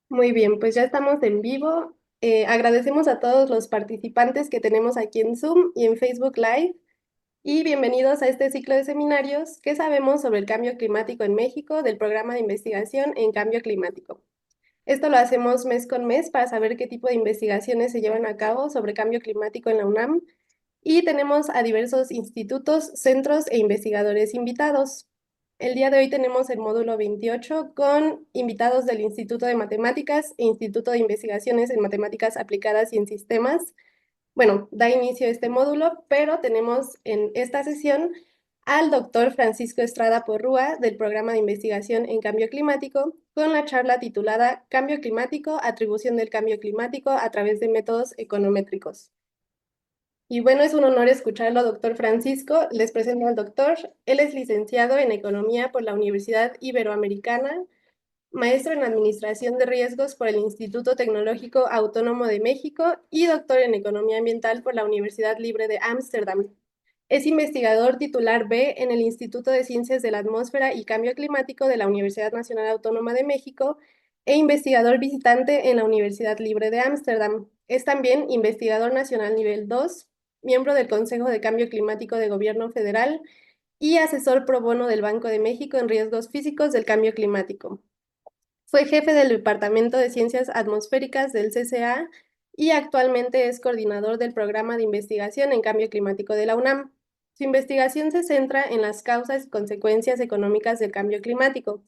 Muy bien, pues ya estamos en vivo. Agradecemos a todos los participantes que tenemos aquí en Zoom y en Facebook Live y bienvenidos a este ciclo de seminarios. ¿Qué sabemos sobre el cambio climático en México del programa de investigación en cambio climático? Esto lo hacemos mes con mes para saber qué tipo de investigaciones se llevan a cabo sobre cambio climático en la UNAM y tenemos a diversos institutos, centros e investigadores invitados. El día de hoy tenemos el módulo 28 con invitados del Instituto de Matemáticas e Instituto de Investigaciones en Matemáticas Aplicadas y en Sistemas. Bueno, da inicio a este módulo, pero tenemos en esta sesión al doctor Francisco Estrada Porrúa del Programa de Investigación en Cambio Climático con la charla titulada Cambio Climático, atribución del cambio climático a través de métodos econométricos. Y bueno, es un honor escucharlo, doctor Francisco. Les presento al doctor. Él es licenciado en Economía por la Universidad Iberoamericana, maestro en Administración de Riesgos por el Instituto Tecnológico Autónomo de México y doctor en Economía Ambiental por la Universidad Libre de Ámsterdam. Es investigador titular B en el Instituto de Ciencias de la Atmósfera y Cambio Climático de la Universidad Nacional Autónoma de México e investigador visitante en la Universidad Libre de Ámsterdam. Es también investigador nacional nivel 2, miembro del Consejo de Cambio Climático de Gobierno Federal y asesor pro bono del Banco de México en riesgos físicos del cambio climático. Fue jefe del Departamento de Ciencias Atmosféricas del CCA y actualmente es coordinador del Programa de Investigación en Cambio Climático de la UNAM. Su investigación se centra en las causas y consecuencias económicas del cambio climático.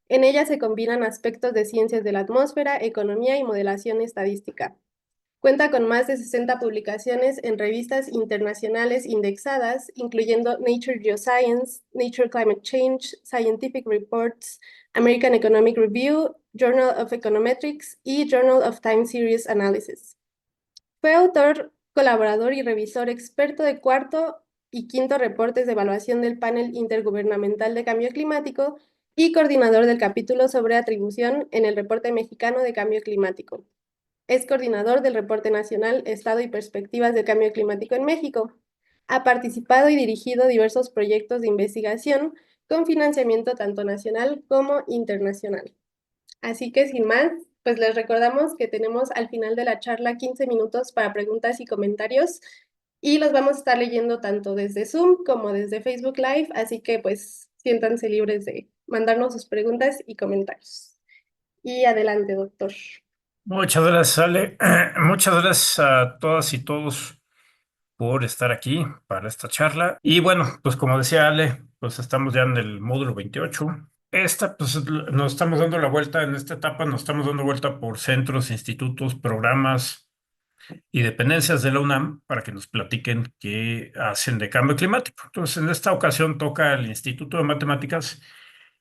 En ella se combinan aspectos de ciencias de la atmósfera, economía y modelación estadística. Cuenta con más de 60 publicaciones en revistas internacionales indexadas, incluyendo Nature Geoscience, Nature Climate Change, Scientific Reports, American Economic Review, Journal of Econometrics y Journal of Time Series Analysis. Fue autor, colaborador y revisor experto de cuarto y quinto reportes de evaluación del Panel Intergubernamental de Cambio Climático y coordinador del capítulo sobre atribución en el Reporte Mexicano de Cambio Climático. Es coordinador del Reporte Nacional Estado y Perspectivas del Cambio Climático en México. Ha participado y dirigido diversos proyectos de investigación con financiamiento tanto nacional como internacional. Así que sin más, pues les recordamos que tenemos al final de la charla 15 minutos para preguntas y comentarios y los vamos a estar leyendo tanto desde Zoom como desde Facebook Live, así que pues siéntanse libres de mandarnos sus preguntas y comentarios. Y adelante, doctor. Muchas gracias, Ale. Muchas gracias a todas y todos por estar aquí para esta charla. Y bueno, pues como decía Ale, pues estamos ya en el módulo 28. Pues nos estamos dando la vuelta en esta etapa, nos estamos dando vuelta por centros, institutos, programas y dependencias de la UNAM para que nos platiquen qué hacen de cambio climático. Entonces, en esta ocasión toca el Instituto de Matemáticas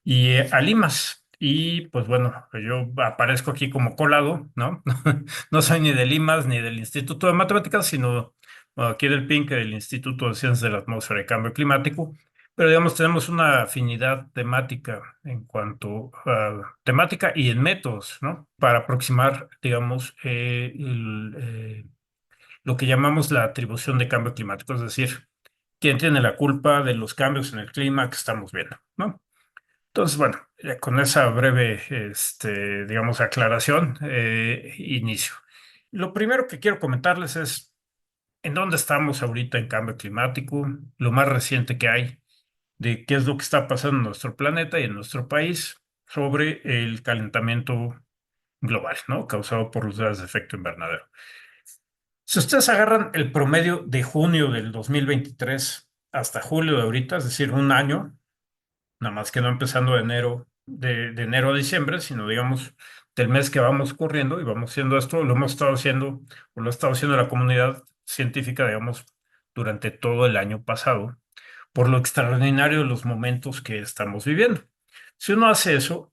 y al IMAS. Y pues bueno, yo aparezco aquí como colado, ¿no? No soy ni del IMAS ni del Instituto de Matemáticas, sino bueno, aquí del PINC, del Instituto de Ciencias de la Atmósfera y Cambio Climático. Pero digamos, tenemos una afinidad temática en cuanto a temática y en métodos, ¿no? Para aproximar, digamos, lo que llamamos la atribución de cambio climático, es decir, quién tiene la culpa de los cambios en el clima que estamos viendo, ¿no? Entonces, bueno, con esa breve, digamos, aclaración, inicio. Lo primero que quiero comentarles es en dónde estamos ahorita en cambio climático, lo más reciente que hay de qué es lo que está pasando en nuestro planeta y en nuestro país sobre el calentamiento global, ¿no? Causado por los gases de efecto invernadero. Si ustedes agarran el promedio de junio del 2023 hasta julio de ahorita, es decir, un año, nada más que no empezando de enero a diciembre, sino digamos del mes que vamos corriendo y vamos haciendo esto, lo hemos estado haciendo, o lo ha estado haciendo la comunidad científica, digamos, durante todo el año pasado, por lo extraordinario de los momentos que estamos viviendo. Si uno hace eso,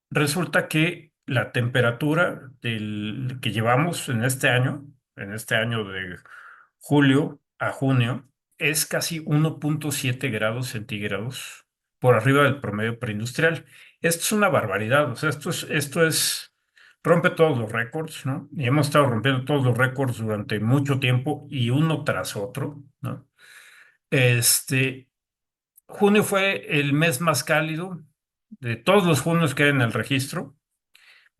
resulta que la temperatura que llevamos en este año de julio a junio, es casi 1.7 grados centígrados por arriba del promedio preindustrial. Esto es una barbaridad, o sea, rompe todos los récords, ¿no? Y hemos estado rompiendo todos los récords durante mucho tiempo y uno tras otro, ¿no? Este, Junio fue el mes más cálido de todos los junios que hay en el registro.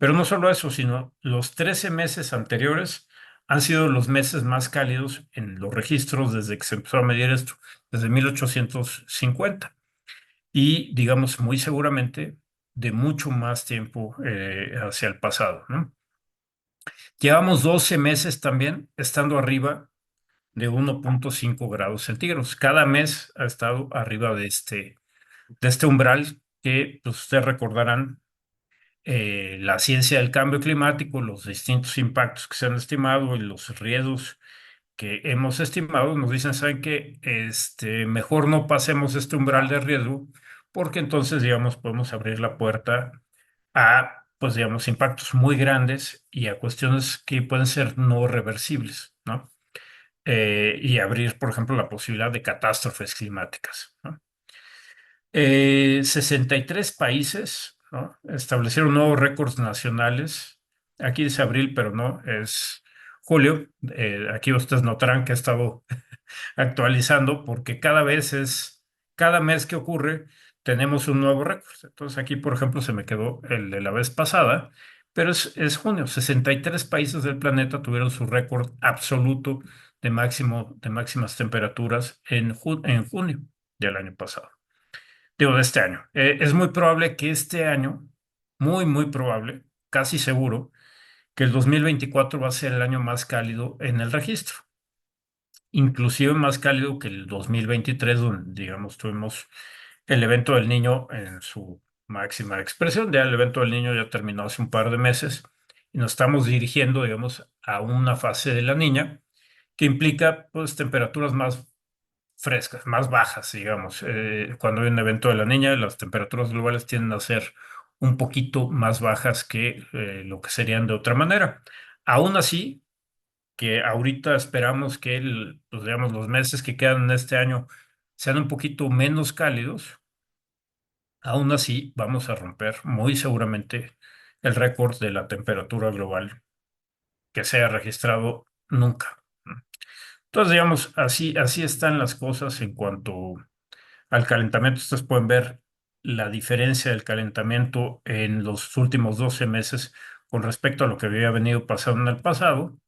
Pero no solo eso, sino los 13 meses anteriores han sido los meses más cálidos en los registros desde que se empezó a medir esto, desde 1850. Y digamos, muy seguramente de mucho más tiempo hacia el pasado, ¿no? Llevamos 12 meses también estando arriba de 1,5 grados centígrados. Cada mes ha estado arriba de este umbral que pues, ustedes recordarán la ciencia del cambio climático, los distintos impactos que se han estimado y los riesgos que hemos estimado, nos dicen, ¿saben qué? Mejor no pasemos este umbral de riesgo, porque entonces, digamos, podemos abrir la puerta a, pues, digamos, impactos muy grandes y a cuestiones que pueden ser no reversibles, ¿no? Y abrir, por ejemplo, la posibilidad de catástrofes climáticas, ¿no? 63 países, ¿no? Establecieron nuevos récords nacionales. Aquí dice abril, pero no, es julio. Aquí ustedes notarán que he estado actualizando porque cada mes que ocurre, tenemos un nuevo récord. Entonces aquí, por ejemplo, se me quedó el de la vez pasada, pero es junio. 63 países del planeta tuvieron su récord absoluto de máximas temperaturas en junio del año pasado. Digo, de este año. Es muy probable que este año, muy probable, casi seguro, que el 2024 va a ser el año más cálido en el registro, inclusive más cálido que el 2023, donde, digamos, tuvimos el evento del niño en su máxima expresión. Ya el evento del niño ya terminó hace un par de meses y nos estamos dirigiendo, digamos, a una fase de la niña que implica, pues, temperaturas más frescas, más bajas, digamos. Cuando hay un evento de la niña, las temperaturas globales tienden a ser un poquito más bajas que lo que serían de otra manera. Aún así, que ahorita esperamos que pues, digamos, los meses que quedan en este año sean un poquito menos cálidos, aún así vamos a romper muy seguramente el récord de la temperatura global que se haya registrado nunca. Entonces, digamos, así están las cosas en cuanto al calentamiento. Ustedes pueden ver la diferencia del calentamiento en los últimos 12 meses con respecto a lo que había venido pasando en el pasado.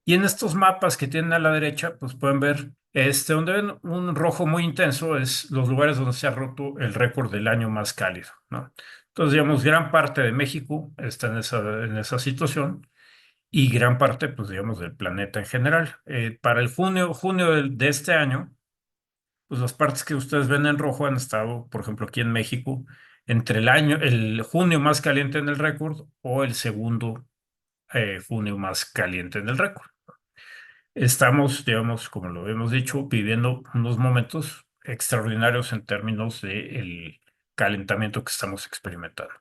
Y en estos mapas que tienen a la derecha, pues pueden ver, donde ven un rojo muy intenso, es los lugares donde se ha roto el récord del año más cálido, ¿no? Entonces, digamos, gran parte de México está en esa situación y gran parte, pues, digamos, del planeta en general. Para el junio de este año, pues las partes que ustedes ven en rojo han estado, por ejemplo, aquí en México, entre el junio más caliente en el récord o el segundo junio más caliente en el récord. Estamos, digamos, como lo hemos dicho, viviendo unos momentos extraordinarios en términos del calentamiento que estamos experimentando.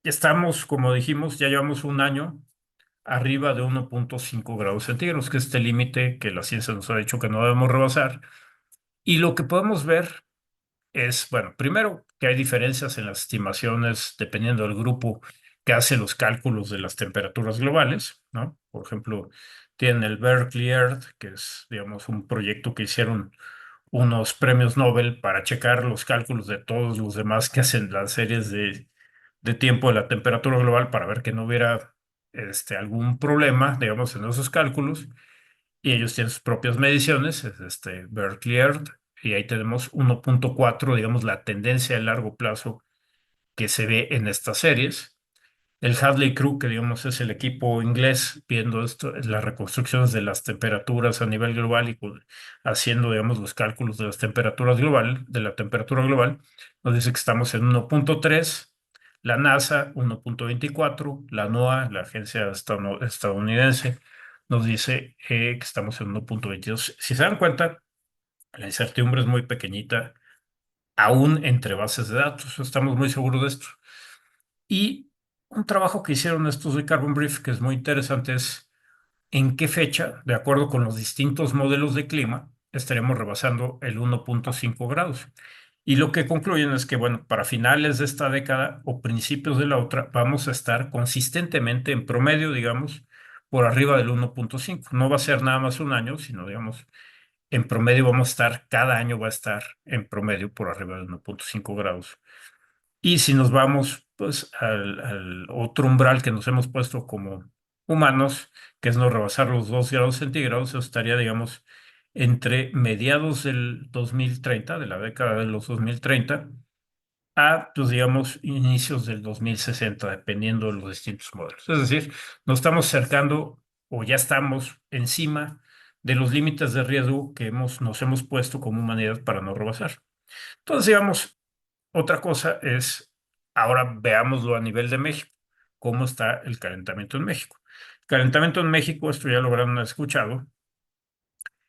Estamos, como dijimos, ya llevamos un año arriba de 1,5 grados centígrados, que es este límite que la ciencia nos ha dicho que no debemos rebasar. Y lo que podemos ver es, bueno, primero que hay diferencias en las estimaciones dependiendo del grupo que hace los cálculos de las temperaturas globales, ¿no? Por ejemplo, tienen el Berkeley Earth, que es, digamos, un proyecto que hicieron unos premios Nobel para checar los cálculos de todos los demás que hacen las series de tiempo de la temperatura global para ver que no hubiera algún problema, digamos, en esos cálculos y ellos tienen sus propias mediciones, es Berkeley Earth, y ahí tenemos 1,4, digamos, la tendencia a largo plazo que se ve en estas series. El Hadley Crew, que digamos es el equipo inglés viendo esto, las reconstrucciones de las temperaturas a nivel global y haciendo, digamos, los cálculos de las temperaturas global, de la temperatura global, nos dice que estamos en 1,3, la NASA 1,24, la NOAA, la agencia estadounidense, nos dice que estamos en 1,22. Si se dan cuenta, la incertidumbre es muy pequeñita, aún entre bases de datos, estamos muy seguros de esto. Y un trabajo que hicieron estos de Carbon Brief, que es muy interesante, es en qué fecha, de acuerdo con los distintos modelos de clima, estaremos rebasando el 1,5 grados. Y lo que concluyen es que, bueno, para finales de esta década o principios de la otra, vamos a estar consistentemente en promedio, digamos, por arriba del 1,5. No va a ser nada más un año, sino, digamos, en promedio vamos a estar, cada año va a estar en promedio por arriba del 1,5 grados. Y si nos vamos pues al otro umbral que nos hemos puesto como humanos, que es no rebasar los 2 grados centígrados, eso estaría, digamos, entre mediados del 2030, de la década de los 2030, a, pues digamos, inicios del 2060, dependiendo de los distintos modelos. Es decir, nos estamos acercando o ya estamos encima de los límites de riesgo que nos hemos puesto como humanidad para no rebasar. Entonces, digamos, otra cosa es, ahora veámoslo a nivel de México, cómo está el calentamiento en México. El calentamiento en México, esto ya lo habrán escuchado,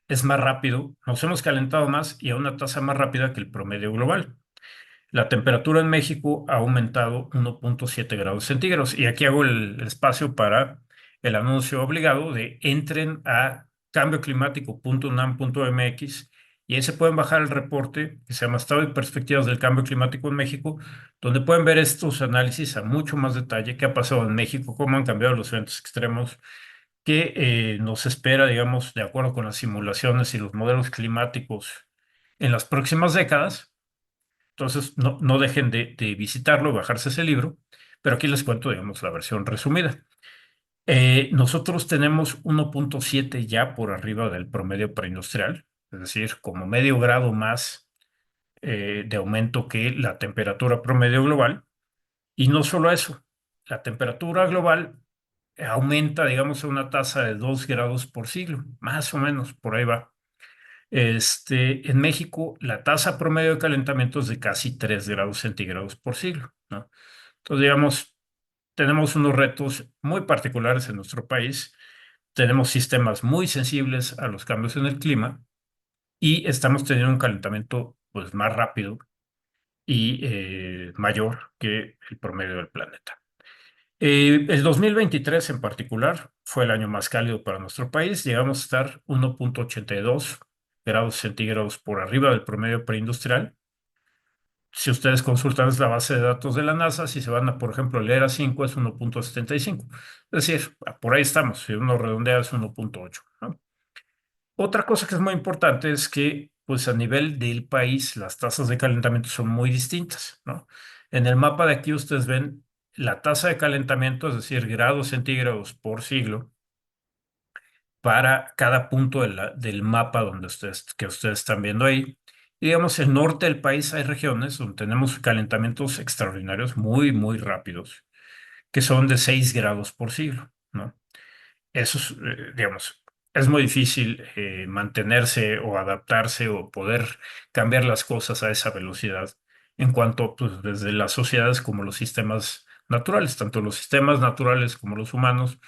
es más rápido, nos hemos calentado más y a una tasa más rápida que el promedio global. La temperatura en México ha aumentado 1.7 grados centígrados. Y aquí hago el espacio para el anuncio obligado de entren a cambioclimático.unam.mx y ahí se pueden bajar el reporte que se llama Estado y Perspectivas del Cambio Climático en México, donde pueden ver estos análisis a mucho más detalle, qué ha pasado en México, cómo han cambiado los eventos extremos, qué nos espera, digamos, de acuerdo con las simulaciones y los modelos climáticos en las próximas décadas. Entonces, no dejen de visitarlo, bajarse ese libro, pero aquí les cuento, digamos, la versión resumida. Nosotros tenemos 1.7 ya por arriba del promedio preindustrial, es decir, como medio grado más de aumento que la temperatura promedio global. Y no solo eso, la temperatura global aumenta, digamos, a una tasa de 2 grados por siglo, más o menos, por ahí va. En México, la tasa promedio de calentamiento es de casi 3 grados centígrados por siglo, ¿no? Entonces, digamos, tenemos unos retos muy particulares en nuestro país. Tenemos sistemas muy sensibles a los cambios en el clima y estamos teniendo un calentamiento pues, más rápido y mayor que el promedio del planeta. El 2023 en particular fue el año más cálido para nuestro país. Llegamos a estar 1.82 grados centígrados por arriba del promedio preindustrial. Si ustedes consultan es la base de datos de la NASA, si se van a, por ejemplo, el ERA 5 es 1.75. Es decir, por ahí estamos. Si uno redondea es 1.8, ¿no? Otra cosa que es muy importante es que, pues a nivel del país, las tasas de calentamiento son muy distintas, ¿no? En el mapa de aquí ustedes ven la tasa de calentamiento, es decir, grados centígrados por siglo, para cada punto del mapa que ustedes están viendo ahí. Y digamos, el norte del país hay regiones donde tenemos calentamientos extraordinarios muy, muy rápidos, que son de 6 grados por siglo, ¿no? Eso es, digamos, es muy difícil mantenerse o adaptarse o poder cambiar las cosas a esa velocidad en cuanto, pues, desde las sociedades como los sistemas naturales, tanto los sistemas naturales como los humanos,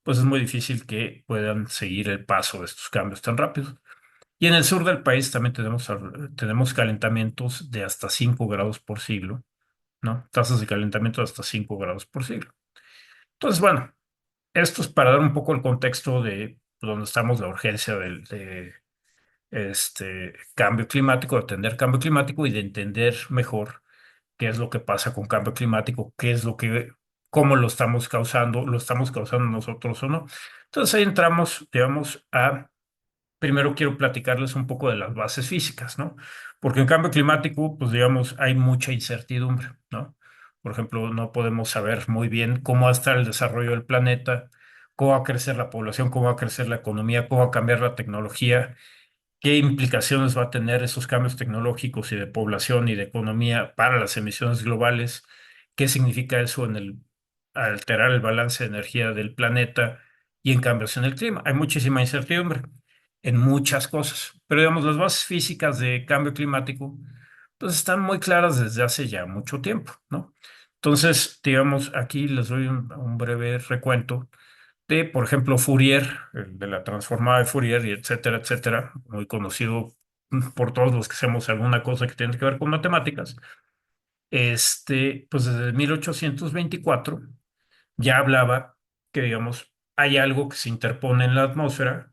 pues es muy difícil que puedan seguir el paso de estos cambios tan rápidos. Y en el sur del país también tenemos calentamientos de hasta 5 grados por siglo, ¿no? Tasas de calentamiento de hasta 5 grados por siglo. Entonces, bueno. Esto es para dar un poco el contexto de dónde estamos, la urgencia de cambio climático, de atender cambio climático y de entender mejor qué es lo que pasa con cambio climático, cómo lo estamos causando nosotros o no. Entonces ahí entramos, digamos, primero quiero platicarles un poco de las bases físicas, ¿no? Porque en cambio climático, pues digamos, hay mucha incertidumbre, ¿no? Por ejemplo, no podemos saber muy bien cómo va a estar el desarrollo del planeta, cómo va a crecer la población, cómo va a crecer la economía, cómo va a cambiar la tecnología, qué implicaciones va a tener esos cambios tecnológicos y de población y de economía para las emisiones globales, qué significa eso en el alterar el balance de energía del planeta y en cambios en el clima. Hay muchísima incertidumbre en muchas cosas, pero digamos, las bases físicas de cambio climático pues están muy claras desde hace ya mucho tiempo, ¿no? Entonces, digamos, aquí les doy un breve recuento de, por ejemplo, Fourier, el de la transformada de Fourier, y etcétera, etcétera, muy conocido por todos los que hacemos alguna cosa que tiene que ver con matemáticas. Pues desde 1824 ya hablaba que, digamos, hay algo que se interpone en la atmósfera,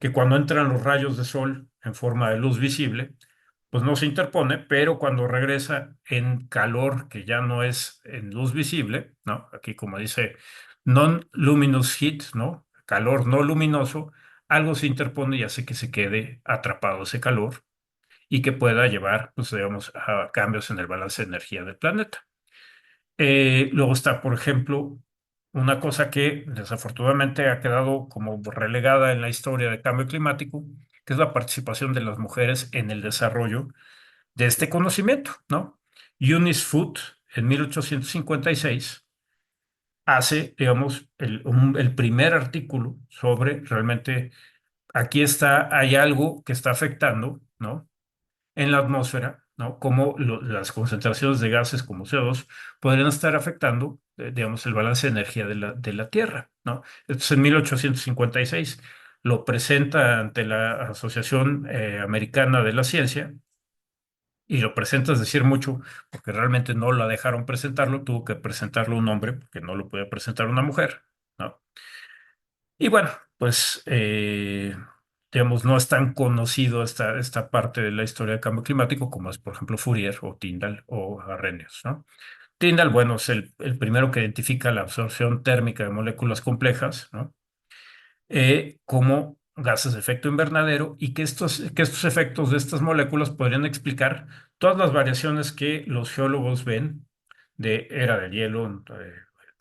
que cuando entran los rayos de sol en forma de luz visible, pues no se interpone, pero cuando regresa en calor, que ya no es en luz visible, ¿no? Aquí como dice non-luminous heat, ¿no? Calor no luminoso, algo se interpone y hace que se quede atrapado ese calor y que pueda llevar, pues digamos, a cambios en el balance de energía del planeta. Luego está, por ejemplo, una cosa que desafortunadamente ha quedado como relegada en la historia de cambio climático, que es la participación de las mujeres en el desarrollo de este conocimiento, ¿no? Eunice Foote, en 1856, hace, digamos, el primer artículo sobre realmente aquí está, hay algo que está afectando, ¿no? En la atmósfera, ¿no? Cómo las concentraciones de gases como CO2 podrían estar afectando, digamos, el balance de energía de la Tierra, ¿no? Esto es en 1856. Lo presenta ante la Asociación Americana de la Ciencia y lo presenta, es decir, mucho, porque realmente no la dejaron presentarlo, tuvo que presentarlo un hombre, porque no lo podía presentar una mujer, ¿no? Y bueno, pues, digamos, no es tan conocido esta parte de la historia del cambio climático como es, por ejemplo, Fourier o Tyndall o Arrhenius, ¿no? Tyndall, bueno, es el primero que identifica la absorción térmica de moléculas complejas, ¿no? Como gases de efecto invernadero y que estos efectos de estas moléculas podrían explicar todas las variaciones que los geólogos ven de era del hielo,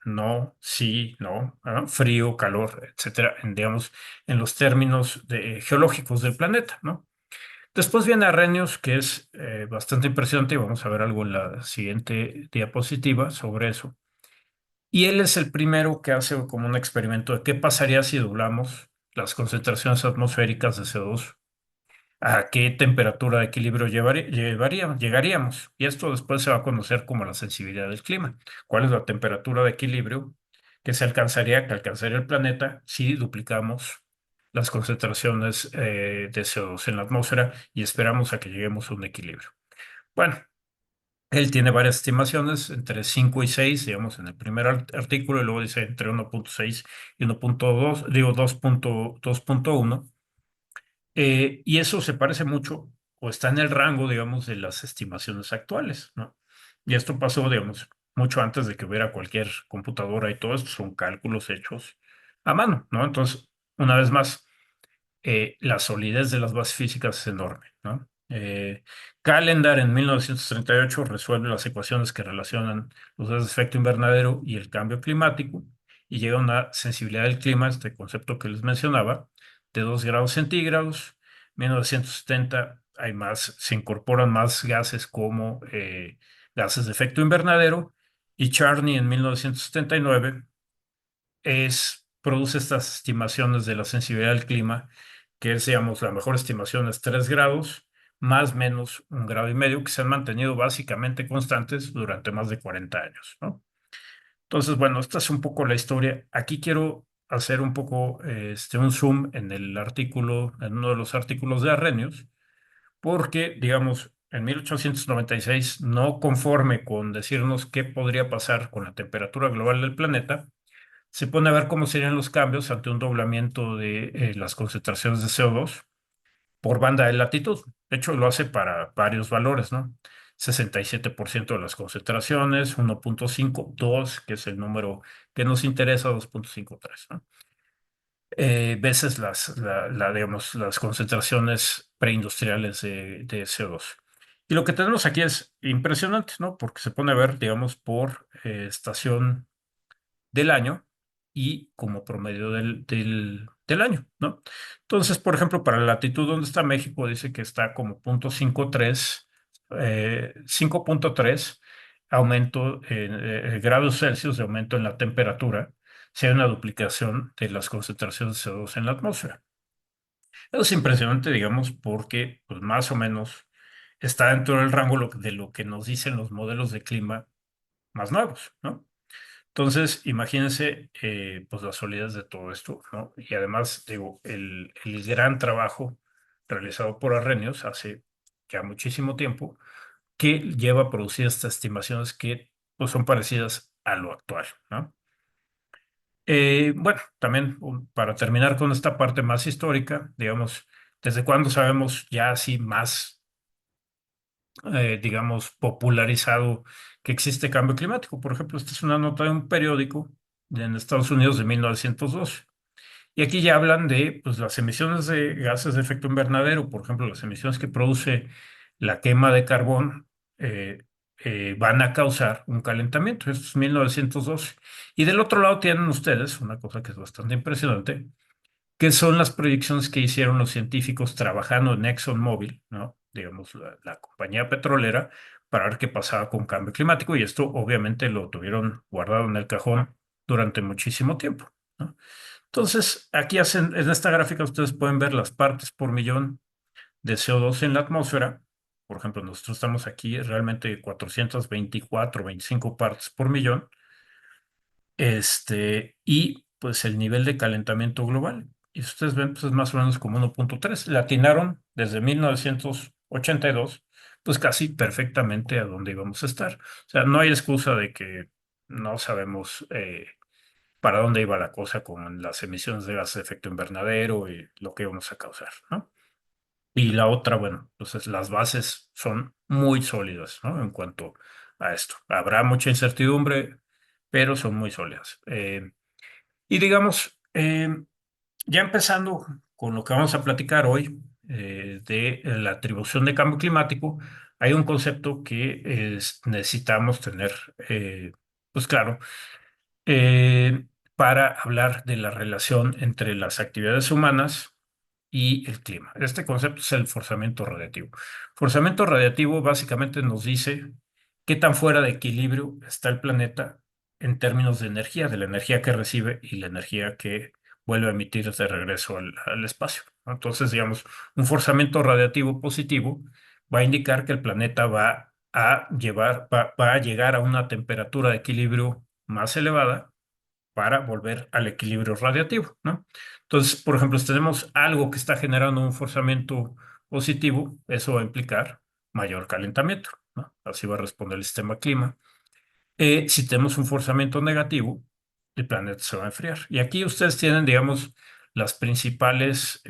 no, sí, no, ¿no? Frío, calor, etcétera, digamos, en los términos geológicos del planeta, ¿no? Después viene Arrhenius, que es bastante impresionante, y vamos a ver algo en la siguiente diapositiva sobre eso. Y él es el primero que hace como un experimento de qué pasaría si doblamos las concentraciones atmosféricas de CO2, a qué temperatura de equilibrio llegaríamos. Y esto después se va a conocer como la sensibilidad del clima. ¿Cuál es la temperatura de equilibrio que alcanzaría el planeta si duplicamos las concentraciones de CO2 en la atmósfera y esperamos a que lleguemos a un equilibrio? Bueno, él tiene varias estimaciones, entre 5 y 6, digamos, en el primer artículo, y luego dice entre 1.6 y 1.2, digo 2.1. Y eso se parece mucho o está en el rango, digamos, de las estimaciones actuales, ¿no? Y esto pasó, digamos, mucho antes de que hubiera cualquier computadora y todo esto son cálculos hechos a mano, ¿no? Entonces, una vez más, la solidez de las bases físicas es enorme, ¿no? Callendar en 1938 resuelve las ecuaciones que relacionan los gases de efecto invernadero y el cambio climático y llega a una sensibilidad del clima, este concepto que les mencionaba, de 2 grados centígrados. 1970 hay más, se incorporan más gases como gases de efecto invernadero y Charney en 1979 produce estas estimaciones de la sensibilidad del clima, que es, digamos, la mejor estimación es 3 grados, más o menos 1,5 grados, que se han mantenido básicamente constantes durante más de 40 años, ¿no? Entonces, bueno, esta es un poco la historia. Aquí quiero hacer un poco un zoom en el artículo, en uno de los artículos de Arrhenius, porque, digamos, en 1896, no conforme con decirnos qué podría pasar con la temperatura global del planeta, se pone a ver cómo serían los cambios ante un doblamiento de las concentraciones de CO2 por banda de latitud. De hecho, lo hace para varios valores, ¿no? 67% de las concentraciones, 1.52, que es el número que nos interesa, 2.53, ¿no? Veces digamos, las concentraciones preindustriales de CO2. Y lo que tenemos aquí es impresionante, ¿no? Porque se pone a ver, digamos, por estación del año y como promedio del año, ¿no? Entonces, por ejemplo, para la latitud donde está México, dice que está como 0.53, 5.3 aumento en grados Celsius de aumento en la temperatura, si hay una duplicación de las concentraciones de CO2 en la atmósfera. Eso es impresionante, digamos, porque pues, más o menos está dentro del rango de lo que nos dicen los modelos de clima más nuevos, ¿no? Entonces, imagínense pues la solidez de todo esto, ¿no? Y además, digo, el gran trabajo realizado por Arrhenius hace ya muchísimo tiempo que lleva a producir estas estimaciones que pues, son parecidas a lo actual, ¿no? Bueno, también para terminar con esta parte más histórica, digamos, ¿desde cuándo sabemos ya así más, digamos, popularizado que existe cambio climático? Por ejemplo, esta es una nota de un periódico en Estados Unidos de 1912. Y aquí ya hablan de pues, las emisiones de gases de efecto invernadero, por ejemplo, las emisiones que produce la quema de carbón. van a causar un calentamiento. Esto es 1912. Y del otro lado tienen ustedes una cosa que es bastante impresionante, que son las proyecciones que hicieron los científicos trabajando en ExxonMobil, ¿no? Digamos, la compañía petrolera, para ver qué pasaba con cambio climático. Y esto obviamente lo tuvieron guardado en el cajón durante muchísimo tiempo, ¿no? Entonces, aquí en esta gráfica ustedes pueden ver las partes por millón de CO2 en la atmósfera. Por ejemplo, nosotros estamos aquí realmente 424, 25 partes por millón. Y pues el nivel de calentamiento global. Y si ustedes ven, pues es más o menos como 1.3. Le atinaron desde 1982, pues casi perfectamente a dónde íbamos a estar. O sea, no hay excusa de que no sabemos para dónde iba la cosa con las emisiones de gases de efecto invernadero y lo que íbamos a causar, ¿no? Y la otra, bueno, entonces las bases son muy sólidas, ¿no? En cuanto a esto. Habrá mucha incertidumbre, pero son muy sólidas. Y digamos, ya empezando con lo que vamos a platicar hoy, de la atribución de cambio climático, hay un concepto que necesitamos tener, pues claro, eh, para hablar de la relación entre las actividades humanas y el clima. Este concepto es el forzamiento radiativo. Forzamiento radiativo básicamente nos dice qué tan fuera de equilibrio está el planeta en términos de energía, de la energía que recibe y la energía que vuelve a emitir de regreso al espacio, ¿no? Entonces, digamos, un forzamiento radiativo positivo va a indicar que el planeta va a llegar a una temperatura de equilibrio más elevada para volver al equilibrio radiativo, ¿no? Entonces, por ejemplo, si tenemos algo que está generando un forzamiento positivo, eso va a implicar mayor calentamiento, ¿no? Así va a responder el sistema clima. Si tenemos un forzamiento negativo, el planeta se va a enfriar. Y aquí ustedes tienen, digamos, las principales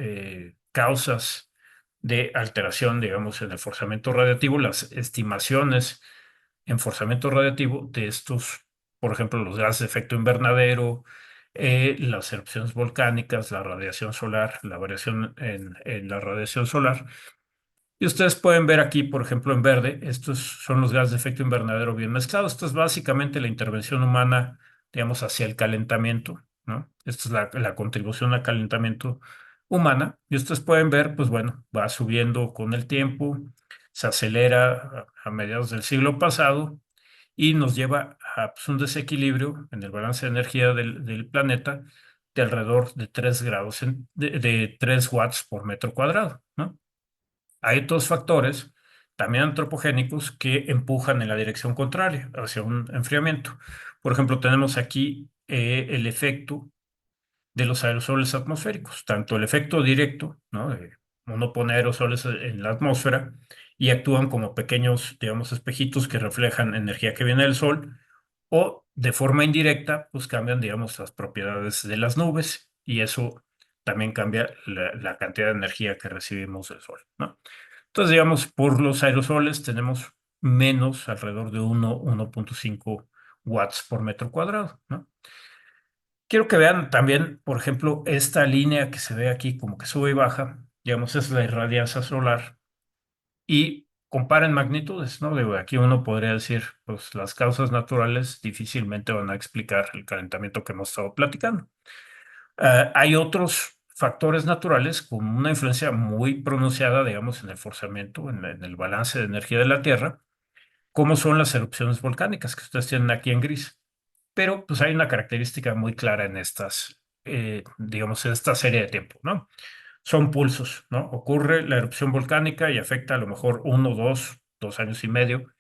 causas de alteración, digamos, en el forzamiento radiativo, las estimaciones en forzamiento radiativo de estos, por ejemplo, los gases de efecto invernadero, las erupciones volcánicas, la radiación solar, la variación en la radiación solar. Y ustedes pueden ver aquí, por ejemplo, en verde, estos son los gases de efecto invernadero bien mezclados. Esto es básicamente la intervención humana, digamos, hacia el calentamiento, ¿no? Esta es la contribución al calentamiento humana. Y ustedes pueden ver, pues bueno, va subiendo con el tiempo, se acelera a mediados del siglo pasado y nos lleva a pues, un desequilibrio en el balance de energía del planeta de alrededor de 3 grados, de 3 watts por metro cuadrado, ¿no? Hay otros factores, también antropogénicos, que empujan en la dirección contraria, hacia un enfriamiento. Por ejemplo, tenemos aquí el efecto de los aerosoles atmosféricos, tanto el efecto directo, ¿no? Uno pone aerosoles en la atmósfera y actúan como pequeños, digamos, espejitos que reflejan energía que viene del sol, o de forma indirecta, pues cambian, digamos, las propiedades de las nubes y eso también cambia la cantidad de energía que recibimos del sol, ¿no? Entonces, digamos, por los aerosoles tenemos menos, alrededor de 1.5 watts por metro cuadrado, ¿no? Quiero que vean también, por ejemplo, esta línea que se ve aquí como que sube y baja, digamos, es la irradianza solar y comparen magnitudes, ¿no? Aquí uno podría decir, pues las causas naturales difícilmente van a explicar el calentamiento que hemos estado platicando. Hay otros factores naturales con una influencia muy pronunciada, digamos, en el forzamiento, en el balance de energía de la Tierra, como son las erupciones volcánicas que ustedes tienen aquí en gris. Pero pues hay una característica muy clara en estas, digamos, en esta serie de tiempo, ¿no? Son pulsos, ¿no? Ocurre la erupción volcánica y afecta a lo mejor 2 años y medio,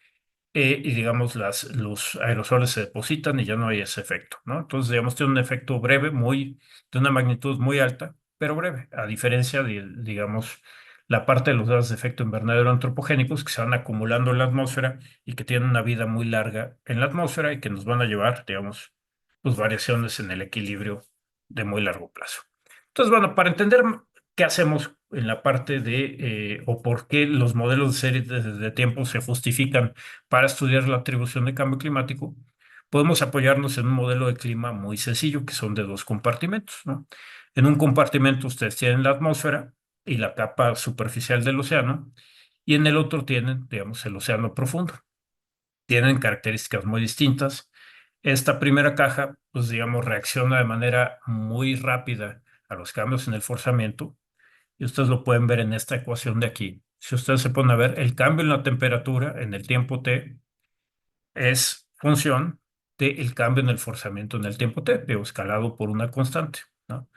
y digamos, los aerosoles se depositan y ya no hay ese efecto, ¿no? Entonces, digamos, tiene un efecto breve, de una magnitud muy alta, pero breve, a diferencia de, digamos, la parte de los gases de efecto invernadero antropogénicos que se van acumulando en la atmósfera y que tienen una vida muy larga en la atmósfera y que nos van a llevar, digamos, pues variaciones en el equilibrio de muy largo plazo. Entonces, bueno, para entender qué hacemos en la parte o por qué los modelos de serie de tiempo se justifican para estudiar la atribución de cambio climático, podemos apoyarnos en un modelo de clima muy sencillo, que son de dos compartimentos, ¿no? En un compartimento ustedes tienen la atmósfera y la capa superficial del océano, y en el otro tienen, digamos, el océano profundo. tienen características muy distintas. Esta primera caja, pues digamos, reacciona de manera muy rápida a los cambios en el forzamiento y ustedes lo pueden ver en esta ecuación de aquí. Si ustedes se ponen a ver, el cambio en la temperatura en el tiempo t es función del cambio en el forzamiento en el tiempo t, digo, escalado por una constante, ¿no?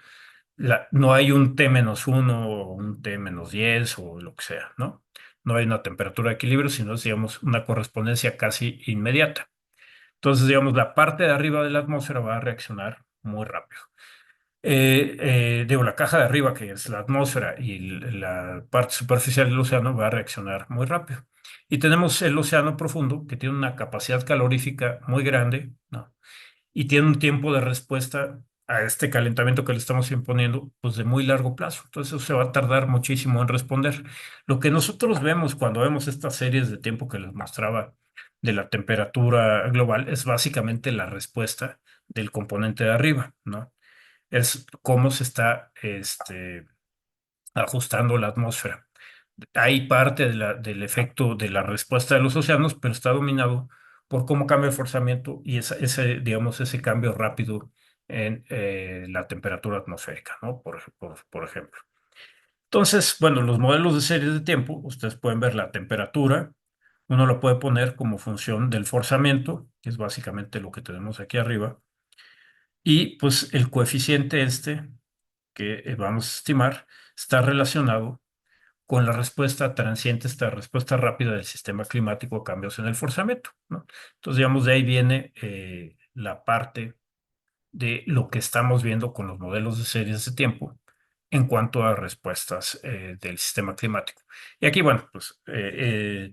No hay un T-1 o un T-10 o lo que sea, ¿no? No hay una temperatura de equilibrio, sino es, digamos, una correspondencia casi inmediata. Entonces, digamos, la parte de arriba de la atmósfera va a reaccionar muy rápido. Digo, la caja de arriba, que es la atmósfera, y la parte superficial del océano va a reaccionar muy rápido. Y tenemos el océano profundo, que tiene una capacidad calorífica muy grande, ¿no? Y tiene un tiempo de respuesta a este calentamiento que le estamos imponiendo, pues de muy largo plazo. Entonces, eso se va a tardar muchísimo en responder. Lo que nosotros vemos cuando vemos estas series de tiempo que les mostraba de la temperatura global es básicamente la respuesta del componente de arriba, ¿no? Es cómo se está ajustando la atmósfera. Hay parte del efecto de la respuesta de los océanos, pero está dominado por cómo cambia el forzamiento y digamos, ese cambio rápido en la temperatura atmosférica, ¿no? Por ejemplo. Entonces, bueno, los modelos de series de tiempo, ustedes pueden ver la temperatura, uno lo puede poner como función del forzamiento, que es básicamente lo que tenemos aquí arriba, y pues el coeficiente que vamos a estimar está relacionado con la respuesta transiente, esta respuesta rápida del sistema climático a cambios en el forzamiento, ¿no? Entonces, digamos, de ahí viene la parte de lo que estamos viendo con los modelos de series de tiempo en cuanto a respuestas del sistema climático. Y aquí, bueno, pues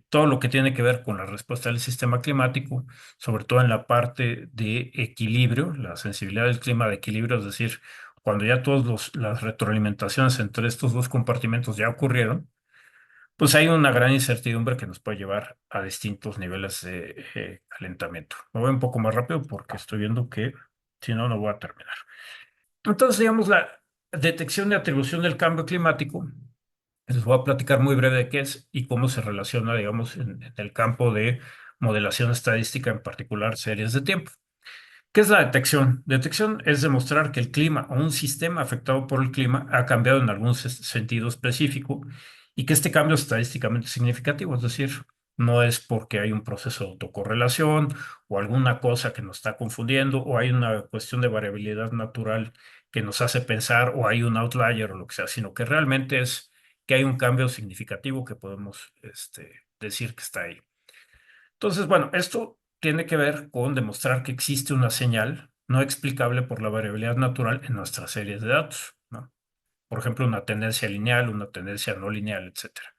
todo lo que tiene que ver con la respuesta del sistema climático, sobre todo en la parte de equilibrio, la sensibilidad del clima de equilibrio, es decir, cuando ya todas las retroalimentaciones entre estos dos compartimentos ya ocurrieron, pues hay una gran incertidumbre que nos puede llevar a distintos niveles de calentamiento. Me voy un poco más rápido porque estoy viendo que si no, no voy a terminar. Entonces, digamos, la detección y atribución del cambio climático, les voy a platicar muy breve de qué es y cómo se relaciona, digamos, en el campo de modelación estadística, en particular series de tiempo. ¿Qué es la detección? Detección es demostrar que el clima o un sistema afectado por el clima ha cambiado en algún sentido específico y que este cambio es estadísticamente significativo, es decir, no es porque hay un proceso de autocorrelación o alguna cosa que nos está confundiendo o hay una cuestión de variabilidad natural que nos hace pensar o hay un outlier o lo que sea, sino que realmente es que hay un cambio significativo que podemos decir que está ahí. Entonces, bueno, esto tiene que ver con demostrar que existe una señal no explicable por la variabilidad natural en nuestras series de datos, ¿no? Por ejemplo, una tendencia lineal, una tendencia no lineal, etcétera.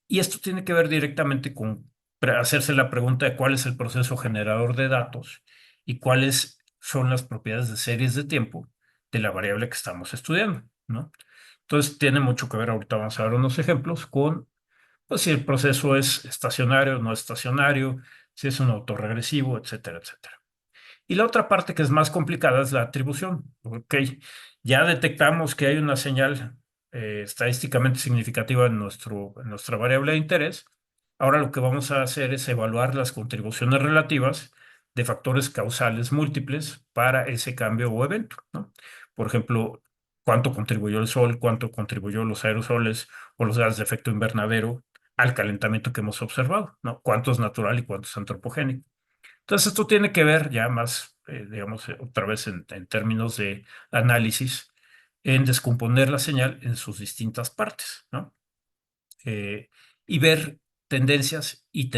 Y esto tiene que ver directamente con hacerse la pregunta de cuál es el proceso generador de datos y cuáles son las propiedades de series de tiempo de la variable que estamos estudiando, ¿no? Entonces, tiene mucho que ver, ahorita vamos a ver unos ejemplos con pues si el proceso es estacionario o no estacionario, si es un autorregresivo, etcétera, etcétera. Y la otra parte que es más complicada es la atribución. Ok, ya detectamos que hay una señal estadísticamente significativa en nuestra variable de interés. Ahora lo que vamos a hacer es evaluar las contribuciones relativas de factores causales múltiples para ese cambio o evento, ¿no? Por ejemplo, cuánto contribuyó el sol, cuánto contribuyó los aerosoles o los gases de efecto invernadero al calentamiento que hemos observado, ¿no? Cuánto es natural y cuánto es antropogénico. Entonces, esto tiene que ver ya más, digamos, otra vez en términos de análisis, en descomponer la señal en sus distintas partes, ¿no? Eh, y ver tendencias y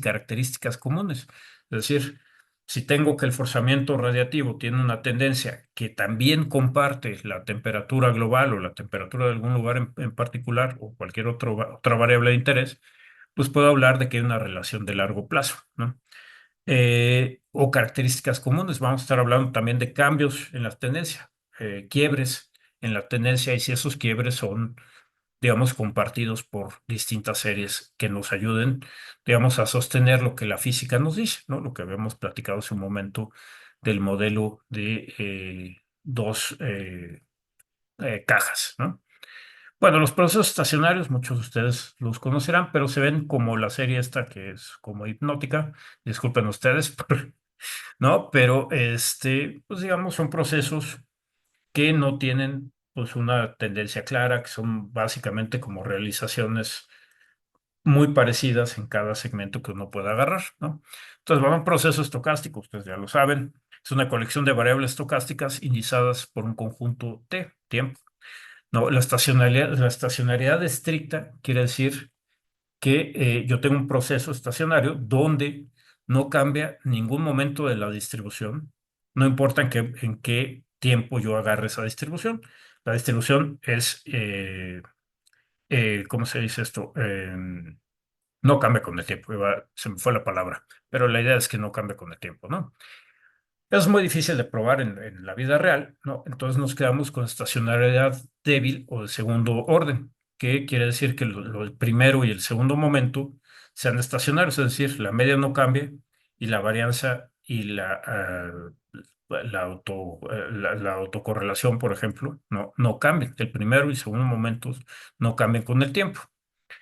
características comunes. Es decir, si tengo que el forzamiento radiativo tiene una tendencia que también comparte la temperatura global o la temperatura de algún lugar en particular o cualquier otra variable de interés, pues puedo hablar de que hay una relación de largo plazo, ¿no? O características comunes. Vamos a estar hablando también de cambios en la tendencia, quiebres en la tendencia y si esos quiebres son, digamos, compartidos por distintas series que nos ayuden, digamos, a sostener lo que la física nos dice, ¿no? Lo que habíamos platicado hace un momento del modelo de dos cajas, ¿no? Bueno, los procesos estacionarios, muchos de ustedes los conocerán, pero se ven como la serie esta que es como hipnótica. Disculpen ustedes, ¿no? Pero pues digamos, son procesos que no tienen pues una tendencia clara, que son básicamente como realizaciones muy parecidas en cada segmento que uno pueda agarrar, ¿no? Entonces, va un proceso estocástico, ustedes ya lo saben, es una colección de variables estocásticas indizadas por un conjunto de tiempo. No, la estacionalidad estricta quiere decir que yo tengo un proceso estacionario donde no cambia ningún momento de la distribución, no importa en qué tiempo yo agarre esa distribución. La distribución es, ¿cómo se dice esto? No cambia con el tiempo, se me fue la palabra, pero la idea es que no cambia con el tiempo, ¿no? Es muy difícil de probar en la vida real, ¿no? Entonces nos quedamos con estacionariedad débil o de segundo orden, que quiere decir que el primero y el segundo momento sean estacionarios, es decir, la media no cambia y la varianza y la autocorrelación, por ejemplo, no cambian. El primero y segundo momentos no cambian con el tiempo.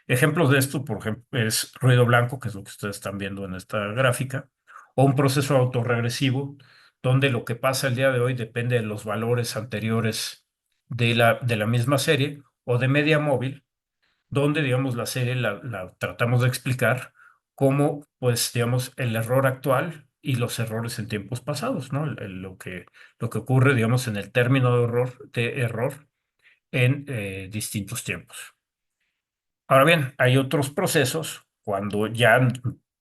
Ejemplos de esto, por ejemplo, es ruido blanco, que es lo que ustedes están viendo en esta gráfica, o un proceso autorregresivo, donde lo que pasa el día de hoy depende de los valores anteriores de la misma serie, o de media móvil, donde, digamos, la serie la tratamos de explicar como, pues, digamos, el error actual y los errores en tiempos pasados, ¿no? Lo que ocurre, digamos, en el término de error en distintos tiempos. Ahora bien, hay otros procesos cuando ya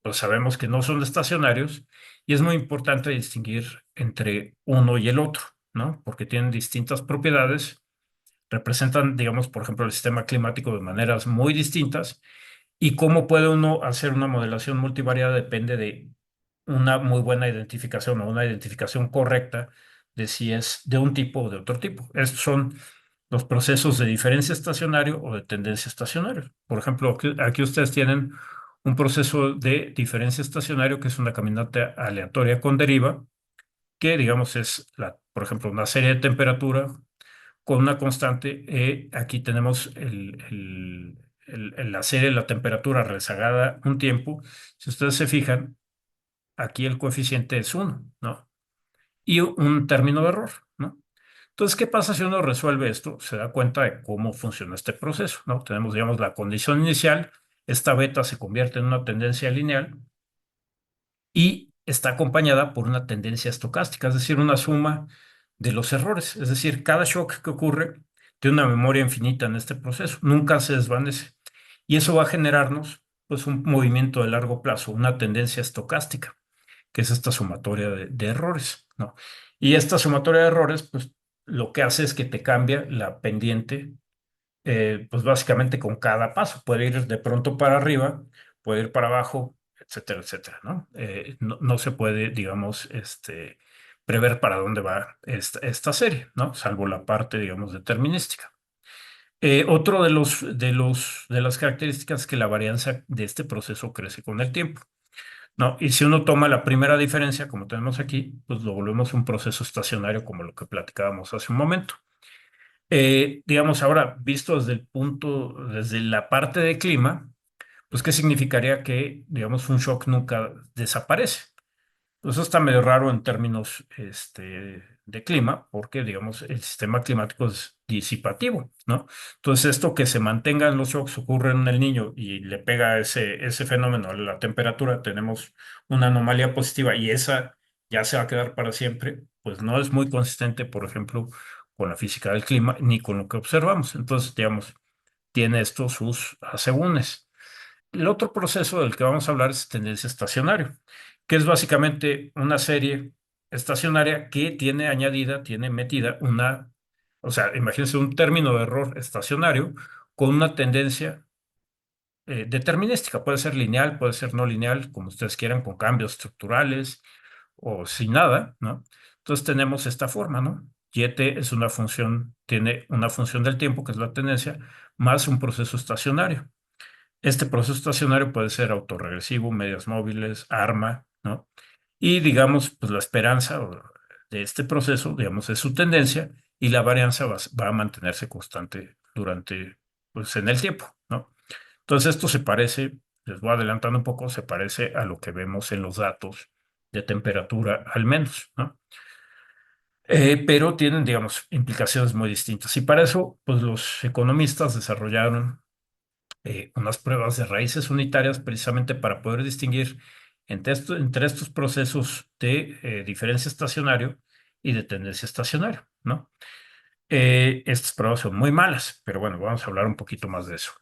pues, sabemos que no son estacionarios y es muy importante distinguir entre uno y el otro, ¿no? Porque tienen distintas propiedades, representan, digamos, por ejemplo, el sistema climático de maneras muy distintas y cómo puede uno hacer una modelación multivariada depende de una muy buena identificación o una identificación correcta de si es de un tipo o de otro tipo. Estos son los procesos de diferencia estacionario o de tendencia estacionario. Por ejemplo, aquí ustedes tienen un proceso de diferencia estacionario que es una caminata aleatoria con deriva, que digamos es, por ejemplo, una serie de temperatura con una constante. Aquí tenemos la serie de la temperatura rezagada un tiempo. Si ustedes se fijan, aquí el coeficiente es 1, ¿no? Y un término de error, ¿no? Entonces, ¿qué pasa si uno resuelve esto? Se da cuenta de cómo funciona este proceso, ¿no? Tenemos, digamos, la condición inicial, esta beta se convierte en una tendencia lineal y está acompañada por una tendencia estocástica, es decir, una suma de los errores. Es decir, cada shock que ocurre tiene una memoria infinita en este proceso, nunca se desvanece. Y eso va a generarnos, pues, un movimiento de largo plazo, una tendencia estocástica, que es esta sumatoria de errores, ¿no? Y esta sumatoria de errores, pues, lo que hace es que te cambia la pendiente, pues básicamente con cada paso. Puede ir de pronto para arriba, puede ir para abajo, etcétera, etcétera, ¿no? No se puede, digamos, prever para dónde va esta serie, ¿no? Salvo la parte, digamos, determinística. Otro de las características es que la varianza de este proceso crece con el tiempo, ¿no? Y si uno toma la primera diferencia, como tenemos aquí, pues lo volvemos un proceso estacionario como lo que platicábamos hace un momento. Digamos, ahora, visto desde la parte de clima, pues, ¿qué significaría que, digamos, un shock nunca desaparece? Pues eso está medio raro en términos de clima, porque, digamos, el sistema climático es disipativo, ¿no? Entonces, esto que se mantengan los shocks ocurre en el niño y le pega ese fenómeno a la temperatura, tenemos una anomalía positiva y esa ya se va a quedar para siempre, pues no es muy consistente, por ejemplo, con la física del clima ni con lo que observamos. Entonces, digamos, tiene esto sus asegúnes. El otro proceso del que vamos a hablar es tendencia estacionario, que es básicamente una serie estacionaria que tiene metida o sea, imagínense un término de error estacionario con una tendencia determinística. Puede ser lineal, puede ser no lineal, como ustedes quieran, con cambios estructurales o sin nada, ¿no? Entonces tenemos esta forma, ¿no? Y es tiene una función del tiempo, que es la tendencia, más un proceso estacionario. Este proceso estacionario puede ser autorregresivo, medias móviles, ARMA, ¿no? Y digamos, pues la esperanza de este proceso, digamos, es su tendencia y la varianza va a mantenerse constante durante pues, en el tiempo, ¿no? Entonces esto se parece, les voy adelantando un poco, se parece a lo que vemos en los datos de temperatura al menos, ¿no? Pero tienen, digamos, implicaciones muy distintas. Y para eso, pues los economistas desarrollaron unas pruebas de raíces unitarias precisamente para poder distinguir entre estos procesos de diferencia estacionario y de tendencia estacionaria, ¿no? Estas pruebas son muy malas, pero bueno, vamos a hablar un poquito más de eso.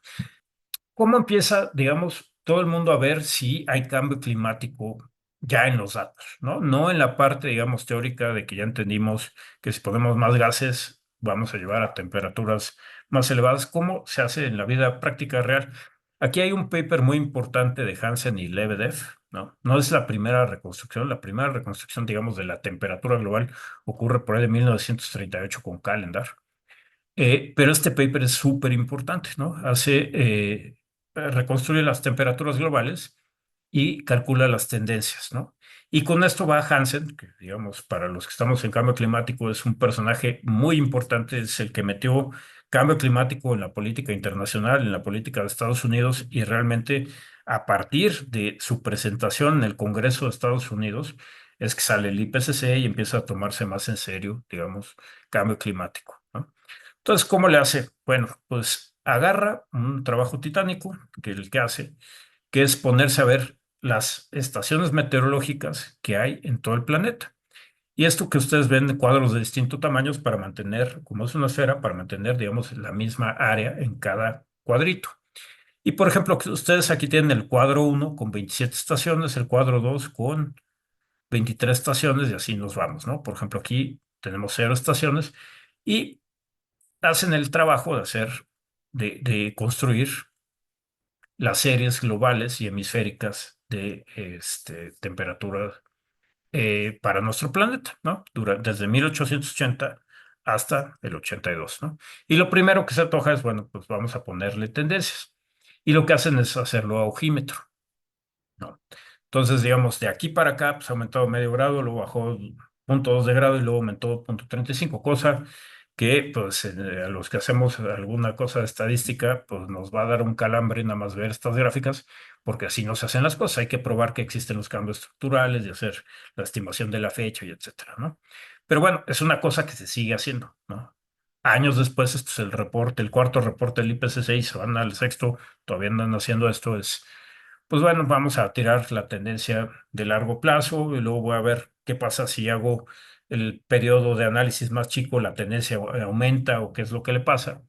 ¿Cómo empieza, digamos, todo el mundo a ver si hay cambio climático ya en los datos, ¿no? No en la parte, digamos, teórica de que ya entendimos que si ponemos más gases vamos a llevar a temperaturas más elevadas. ¿Cómo se hace en la vida práctica real? Aquí hay un paper muy importante de Hansen y Lebedev, ¿no? No es la primera reconstrucción, digamos, de la temperatura global ocurre por ahí de 1938 con Calendar. Pero este paper es súper importante, ¿no? Reconstruye las temperaturas globales y calcula las tendencias, ¿no? Y con esto va Hansen, que digamos, para los que estamos en cambio climático, es un personaje muy importante, es el que metió cambio climático en la política internacional, en la política de Estados Unidos, y realmente a partir de su presentación en el Congreso de Estados Unidos, es que sale el IPCC y empieza a tomarse más en serio, digamos, cambio climático, ¿no? Entonces, ¿cómo le hace? Bueno, pues agarra un trabajo titánico que el que hace, que es ponerse a ver las estaciones meteorológicas que hay en todo el planeta. Y esto que ustedes ven de cuadros de distintos tamaños para mantener, como es una esfera, para mantener, digamos, la misma área en cada cuadrito. Y por ejemplo, que ustedes aquí tienen el cuadro uno con 27 estaciones, el cuadro 2 con 23 estaciones y así nos vamos, ¿no? Por ejemplo, aquí tenemos 0 estaciones y hacen el trabajo de construir las series globales y hemisféricas de temperatura para nuestro planeta, ¿no? Desde 1880 hasta el 82, ¿no? Y lo primero que se antoja es, bueno, pues vamos a ponerle tendencias. Y lo que hacen es hacerlo a ojímetro, ¿no? Entonces, digamos, de aquí para acá, pues ha aumentado medio grado, luego bajó 0,2 de grado y luego aumentó 0,35, cosa que, pues, a los que hacemos alguna cosa de estadística, pues nos va a dar un calambre nada más ver estas gráficas, porque así no se hacen las cosas. Hay que probar que existen los cambios estructurales y hacer la estimación de la fecha y etcétera, ¿no? Pero bueno, es una cosa que se sigue haciendo, ¿no? Años después, esto es el reporte, el cuarto reporte del IPCC y se van al sexto, todavía andan haciendo esto, pues bueno, vamos a tirar la tendencia de largo plazo y luego voy a ver qué pasa si hago el periodo de análisis más chico, la tendencia aumenta o qué es lo que le pasa.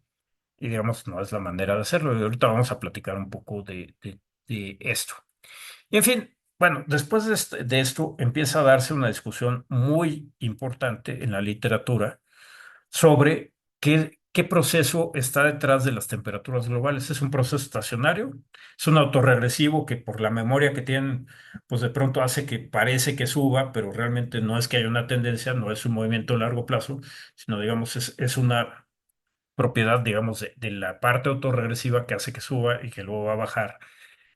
Y digamos, no es la manera de hacerlo. Y ahorita vamos a platicar un poco de esto. Y en fin, bueno, después de esto empieza a darse una discusión muy importante en la literatura sobre qué proceso está detrás de las temperaturas globales. ¿Es un proceso estacionario? ¿Es un autorregresivo que por la memoria que tienen, pues de pronto hace que parece que suba, pero realmente no es que haya una tendencia, no es un movimiento a largo plazo, sino digamos es una propiedad, digamos, de la parte autorregresiva que hace que suba y que luego va a bajar?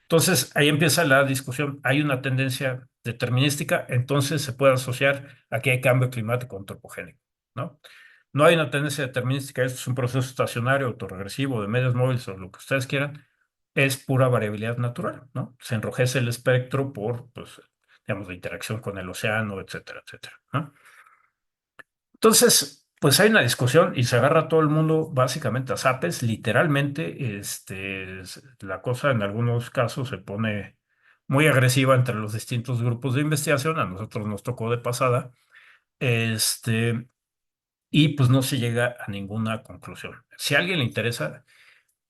Entonces, ahí empieza la discusión. Hay una tendencia determinística, entonces se puede asociar a que hay cambio climático antropogénico, ¿no? No hay una tendencia determinística, esto es un proceso estacionario, autorregresivo, de medios móviles o lo que ustedes quieran, es pura variabilidad natural, ¿no? Se enrojece el espectro por, pues, digamos, la interacción con el océano, etcétera, etcétera, ¿no? Entonces, pues hay una discusión y se agarra todo el mundo básicamente a zapes, literalmente, la cosa en algunos casos se pone muy agresiva entre los distintos grupos de investigación, a nosotros nos tocó de pasada, este, y pues no se llega a ninguna conclusión. Si a alguien le interesa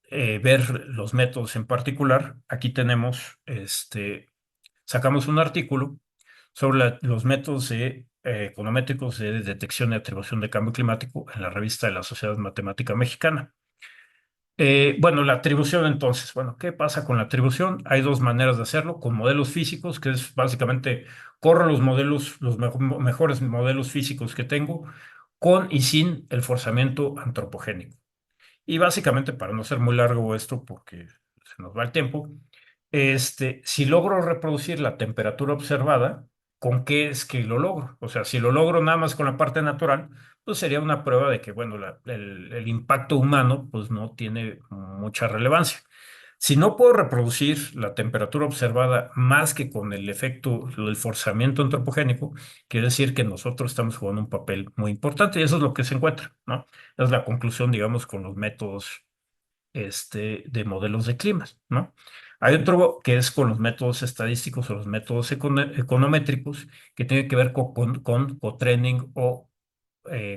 ver los métodos en particular, aquí tenemos, sacamos un artículo sobre los métodos econométricos de detección y atribución de cambio climático en la revista de la Sociedad Matemática Mexicana. Bueno, la atribución entonces, bueno, ¿qué pasa con la atribución? Hay dos maneras de hacerlo, con modelos físicos, que es básicamente corro los modelos, mejores modelos físicos que tengo, con y sin el forzamiento antropogénico. Y básicamente, para no ser muy largo esto, porque se nos va el tiempo, si logro reproducir la temperatura observada con qué es que lo logro. O sea, si lo logro nada más con la parte natural, pues sería una prueba de que, bueno, el impacto humano pues no tiene mucha relevancia. Si no puedo reproducir la temperatura observada más que con el efecto del forzamiento antropogénico, quiere decir que nosotros estamos jugando un papel muy importante y eso es lo que se encuentra, ¿no? Es la conclusión, digamos, con los métodos de modelos de climas, ¿no? Hay otro que es con los métodos estadísticos o los métodos econométricos que tiene que ver con co-training o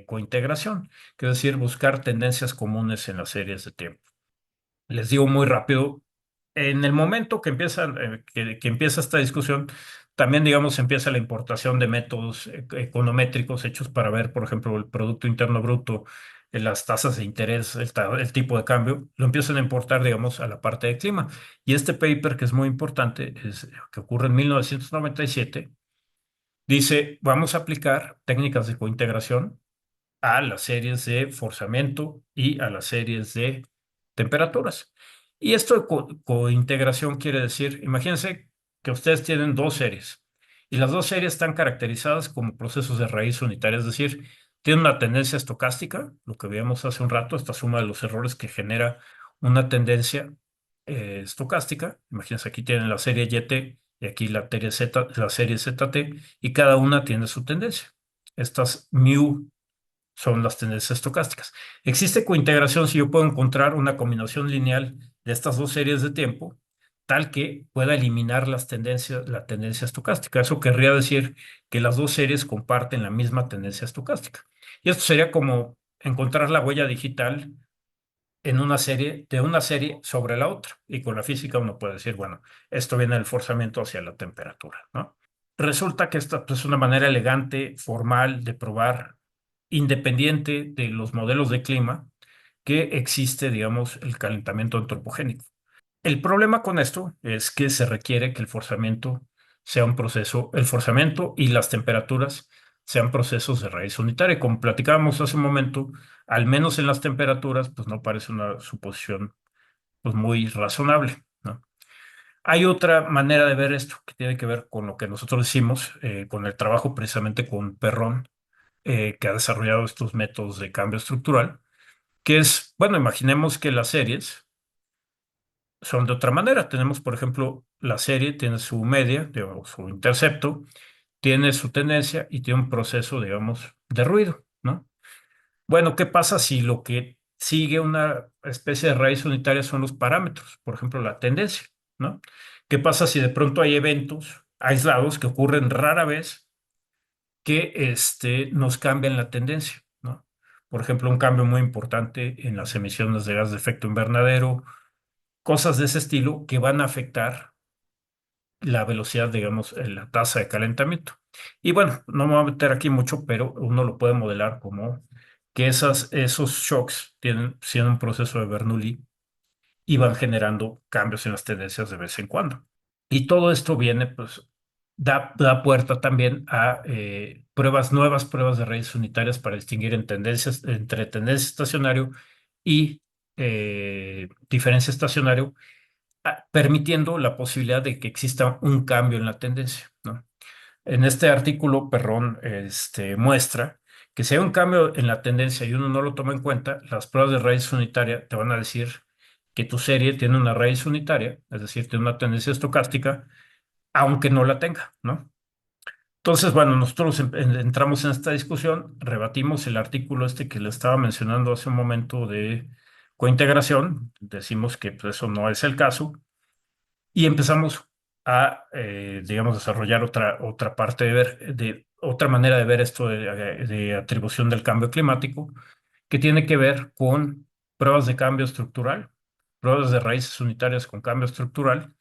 cointegración, que es decir, buscar tendencias comunes en las series de tiempo. Les digo muy rápido, en el momento que empieza esta discusión, también, digamos, empieza la importación de métodos econométricos hechos para ver, por ejemplo, el Producto Interno Bruto, las tasas de interés, el tipo de cambio, lo empiezan a importar, digamos, a la parte de clima. Y este paper, que es muy importante, que ocurre en 1997, dice, vamos a aplicar técnicas de cointegración a las series de forzamiento y a las series de temperaturas. Y esto de cointegración quiere decir, imagínense que ustedes tienen dos series y las dos series están caracterizadas como procesos de raíz unitaria, es decir, tienen una tendencia estocástica, lo que veíamos hace un rato, esta suma de los errores que genera una tendencia estocástica. Imagínense, aquí tienen la serie YT y aquí la serie ZT, y cada una tiene su tendencia. Estas mu son las tendencias estocásticas. Existe cointegración si yo puedo encontrar una combinación lineal de estas dos series de tiempo, tal que pueda eliminar la tendencia estocástica. Eso querría decir que las dos series comparten la misma tendencia estocástica. Y esto sería como encontrar la huella digital en de una serie sobre la otra. Y con la física uno puede decir, bueno, esto viene del forzamiento hacia la temperatura, ¿no? Resulta que esta pues, es una manera elegante, formal de probar, independiente de los modelos de clima, que existe, digamos, el calentamiento antropogénico. El problema con esto es que se requiere que el forzamiento sea un proceso, el forzamiento y las temperaturas sean procesos de raíz unitaria. Como platicábamos hace un momento, al menos en las temperaturas, pues no parece una suposición pues, muy razonable, ¿no? Hay otra manera de ver esto que tiene que ver con lo que nosotros decimos, con el trabajo precisamente con Perrón, que ha desarrollado estos métodos de cambio estructural, que es, bueno, imaginemos que las series son de otra manera. Tenemos, por ejemplo, la serie tiene su media, digamos, su intercepto, tiene su tendencia y tiene un proceso, digamos, de ruido, ¿no? Bueno, ¿qué pasa si lo que sigue una especie de raíz unitaria son los parámetros? Por ejemplo, la tendencia, ¿no? ¿Qué pasa si de pronto hay eventos aislados que ocurren rara vez que nos cambian la tendencia, ¿no? Por ejemplo, un cambio muy importante en las emisiones de gas de efecto invernadero, cosas de ese estilo que van a afectar la velocidad, digamos, la tasa de calentamiento. Y bueno, no me voy a meter aquí mucho, pero uno lo puede modelar como que esos shocks siendo un proceso de Bernoulli y van generando cambios en las tendencias de vez en cuando. Y todo esto viene, pues, da puerta también a nuevas pruebas de raíces unitarias para distinguir entre tendencia estacionario y diferencia estacionario, permitiendo la posibilidad de que exista un cambio en la tendencia, ¿no? En este artículo, Perrón muestra que si hay un cambio en la tendencia y uno no lo toma en cuenta, las pruebas de raíz unitaria te van a decir que tu serie tiene una raíz unitaria, es decir, tiene una tendencia estocástica, aunque no la tenga, ¿no? Entonces, bueno, nosotros entramos en esta discusión, rebatimos el artículo que le estaba mencionando hace un momento de cointegración, decimos que pues, eso no es el caso, y empezamos a, digamos, desarrollar otra parte otra manera de ver esto de atribución del cambio climático, que tiene que ver con pruebas de cambio estructural, pruebas de raíces unitarias con cambio estructural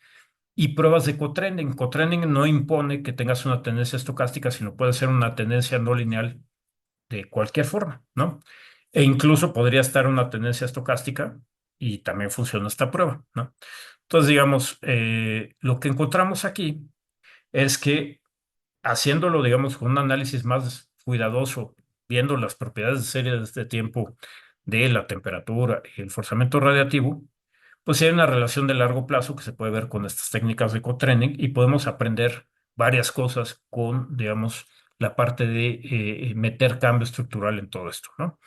y pruebas de cotrending. Cotrending no impone que tengas una tendencia estocástica, sino puede ser una tendencia no lineal de cualquier forma, ¿no? E incluso podría estar una tendencia estocástica y también funciona esta prueba, ¿no? Entonces, digamos, lo que encontramos aquí es que haciéndolo, digamos, con un análisis más cuidadoso, viendo las propiedades de serie de este tiempo de la temperatura y el forzamiento radiativo, pues sí hay una relación de largo plazo que se puede ver con estas técnicas de co-training y podemos aprender varias cosas con, digamos, la parte de meter cambio estructural en todo esto, ¿no?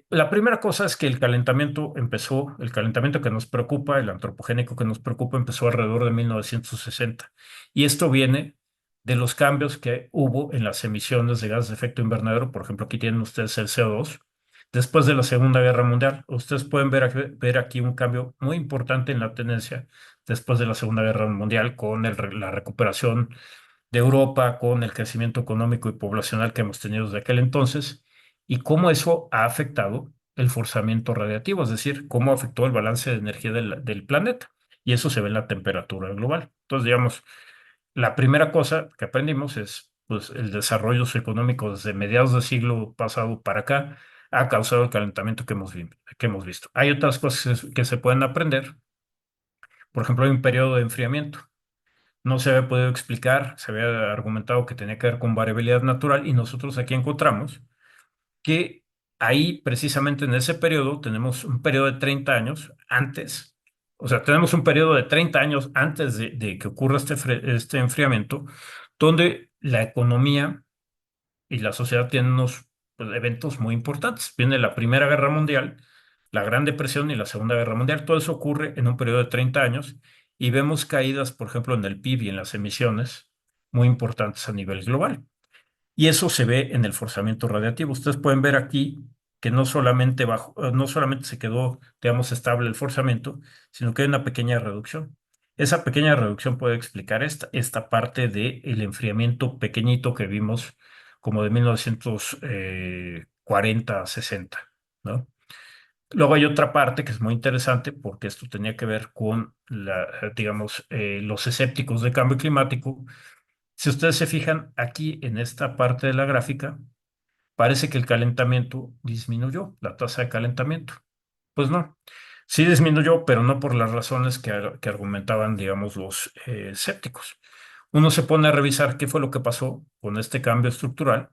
La primera cosa es que el calentamiento que nos preocupa, el antropogénico que nos preocupa, empezó alrededor de 1960. Y esto viene de los cambios que hubo en las emisiones de gases de efecto invernadero. Por ejemplo, aquí tienen ustedes el CO2. Después de la Segunda Guerra Mundial, ustedes pueden ver aquí un cambio muy importante en la tendencia después de la Segunda Guerra Mundial con la recuperación de Europa, con el crecimiento económico y poblacional que hemos tenido desde aquel entonces, y cómo eso ha afectado el forzamiento radiativo, es decir, cómo afectó el balance de energía del planeta. Y eso se ve en la temperatura global. Entonces, digamos, la primera cosa que aprendimos es, pues, el desarrollo socioeconómico desde mediados del siglo pasado para acá ha causado el calentamiento que hemos visto. Hay otras cosas que se pueden aprender. Por ejemplo, hay un periodo de enfriamiento. No se había podido explicar, se había argumentado que tenía que ver con variabilidad natural y nosotros aquí encontramos que ahí precisamente en ese periodo tenemos un periodo de 30 años antes, o sea, tenemos un periodo de 30 años antes de que ocurra este enfriamiento, donde la economía y la sociedad tienen unos, pues, eventos muy importantes. Viene la Primera Guerra Mundial, la Gran Depresión y la Segunda Guerra Mundial. Todo eso ocurre en un periodo de 30 años y vemos caídas, por ejemplo, en el PIB y en las emisiones muy importantes a nivel global. Y eso se ve en el forzamiento radiativo. Ustedes pueden ver aquí que no solamente se quedó, digamos, estable el forzamiento, sino que hay una pequeña reducción. Esa pequeña reducción puede explicar esta parte del enfriamiento pequeñito que vimos como de 1940 a 60, ¿no? Luego hay otra parte que es muy interesante porque esto tenía que ver con digamos, los escépticos de cambio climático. Si ustedes se fijan aquí en esta parte de la gráfica, parece que el calentamiento disminuyó, la tasa de calentamiento. Pues no, sí disminuyó, pero no por las razones que argumentaban, digamos, los escépticos. Uno se pone a revisar qué fue lo que pasó con este cambio estructural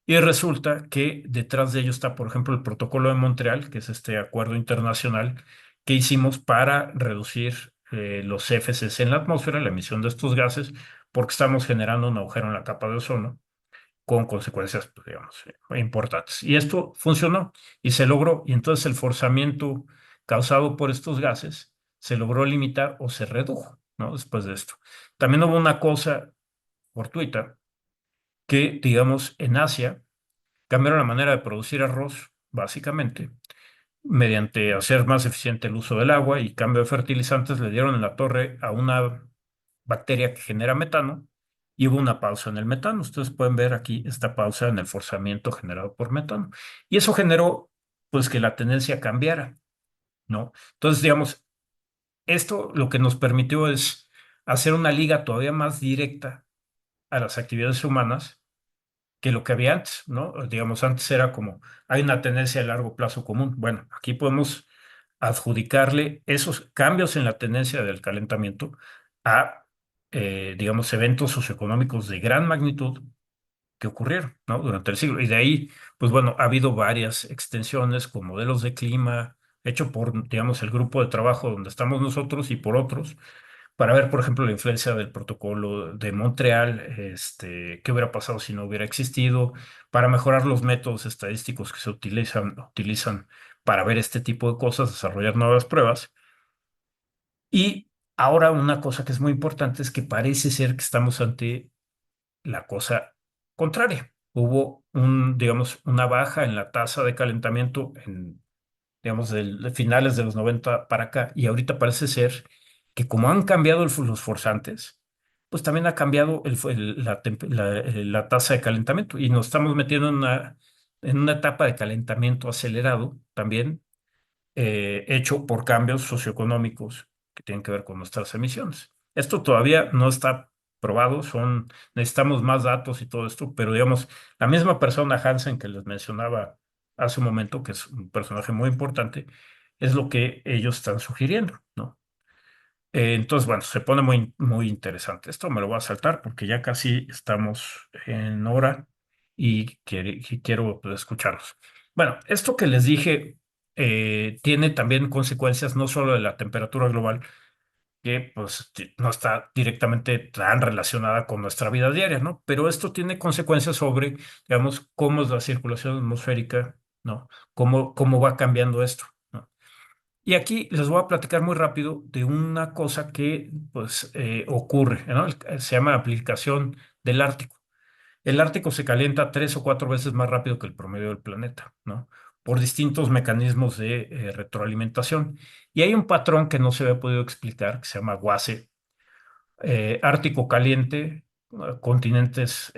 y resulta que detrás de ello está, por ejemplo, el Protocolo de Montreal, que es este acuerdo internacional que hicimos para reducir los CFCs en la atmósfera, la emisión de estos gases, porque estamos generando un agujero en la capa de ozono con consecuencias, pues, digamos, importantes. Y esto funcionó y se logró. Y entonces el forzamiento causado por estos gases se logró limitar o se redujo, ¿no? Después de esto. También hubo una cosa fortuita que, digamos, en Asia cambiaron la manera de producir arroz, básicamente, mediante hacer más eficiente el uso del agua y cambio de fertilizantes, le dieron en la torre a una bacteria que genera metano y hubo una pausa en el metano. Ustedes pueden ver aquí esta pausa en el forzamiento generado por metano. Y eso generó, pues, que la tendencia cambiara, ¿no? Entonces, digamos, esto lo que nos permitió es hacer una liga todavía más directa a las actividades humanas que lo que había antes, ¿no? Digamos, antes era como, hay una tendencia a largo plazo común. Bueno, aquí podemos adjudicarle esos cambios en la tendencia del calentamiento a, digamos, eventos socioeconómicos de gran magnitud que ocurrieron, ¿no? Durante el siglo. Y de ahí, pues bueno, ha habido varias extensiones con modelos de clima hecho por, digamos, el grupo de trabajo donde estamos nosotros y por otros para ver, por ejemplo, la influencia del protocolo de Montreal, qué hubiera pasado si no hubiera existido, para mejorar los métodos estadísticos que se utilizan para ver este tipo de cosas, desarrollar nuevas pruebas. Y ahora una cosa que es muy importante es que parece ser que estamos ante la cosa contraria. Hubo digamos, una baja en la tasa de calentamiento digamos, de finales de los 90 para acá, y ahorita parece ser que como han cambiado los forzantes, pues también ha cambiado la tasa de calentamiento y nos estamos metiendo en una etapa de calentamiento acelerado también, hecho por cambios socioeconómicos que tienen que ver con nuestras emisiones. Esto todavía no está probado, necesitamos más datos y todo esto, pero digamos, la misma persona Hansen que les mencionaba hace un momento, que es un personaje muy importante, es lo que ellos están sugiriendo, ¿no? Entonces, bueno, se pone muy, muy interesante. Esto me lo voy a saltar porque ya casi estamos en hora y quiero, pues, escucharlos. Bueno, esto que les dije tiene también consecuencias no solo de la temperatura global, que pues no está directamente tan relacionada con nuestra vida diaria, ¿no? Pero esto tiene consecuencias sobre, digamos, cómo es la circulación atmosférica, ¿no? Cómo va cambiando esto, ¿no? Y aquí les voy a platicar muy rápido de una cosa que pues ocurre, ¿no? Se llama aplicación del Ártico. El Ártico se calienta 3 o 4 veces más rápido que el promedio del planeta, ¿no? Por distintos mecanismos de retroalimentación. Y hay un patrón que no se había podido explicar, que se llama WASE, Ártico caliente, continentes,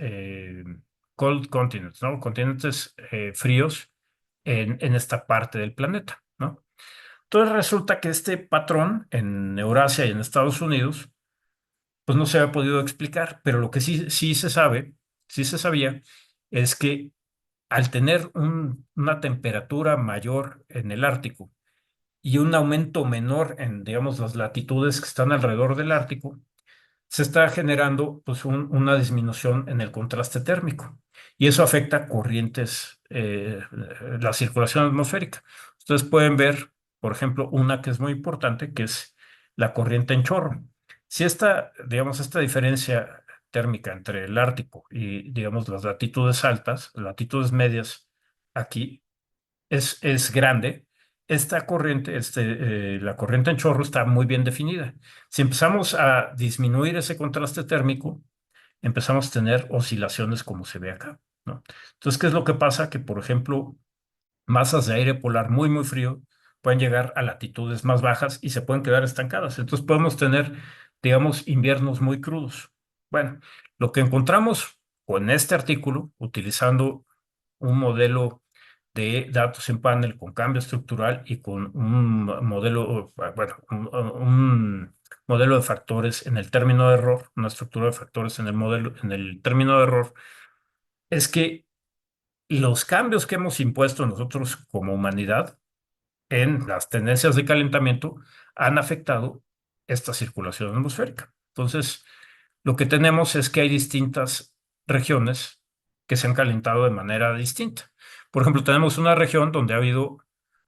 cold continents, ¿no? Continentes fríos en esta parte del planeta, ¿no? Entonces resulta que este patrón en Eurasia y en Estados Unidos pues no se había podido explicar, pero lo que sí se sabe, sí se sabía, es que al tener una temperatura mayor en el Ártico y un aumento menor en, digamos, las latitudes que están alrededor del Ártico, se está generando pues una disminución en el contraste térmico y eso afecta corrientes, la circulación atmosférica. Ustedes pueden ver, por ejemplo, una que es muy importante, que es la corriente en chorro. Si esta, digamos, esta diferencia térmica entre el Ártico y, digamos, las latitudes altas, latitudes medias aquí, es grande, esta corriente, la corriente en chorro está muy bien definida. Si empezamos a disminuir ese contraste térmico, empezamos a tener oscilaciones como se ve acá, ¿no? Entonces, ¿qué es lo que pasa? Que, por ejemplo, masas de aire polar muy, muy frío pueden llegar a latitudes más bajas y se pueden quedar estancadas. Entonces, podemos tener, digamos, inviernos muy crudos. Bueno, lo que encontramos con este artículo, utilizando un modelo de datos en panel con cambio estructural y con un modelo, bueno, un modelo de factores en el término de error, una estructura de factores en el modelo, en el término de error, es que los cambios que hemos impuesto nosotros como humanidad en las tendencias de calentamiento han afectado esta circulación atmosférica. Entonces, lo que tenemos es que hay distintas regiones que se han calentado de manera distinta. Por ejemplo, tenemos una región donde ha habido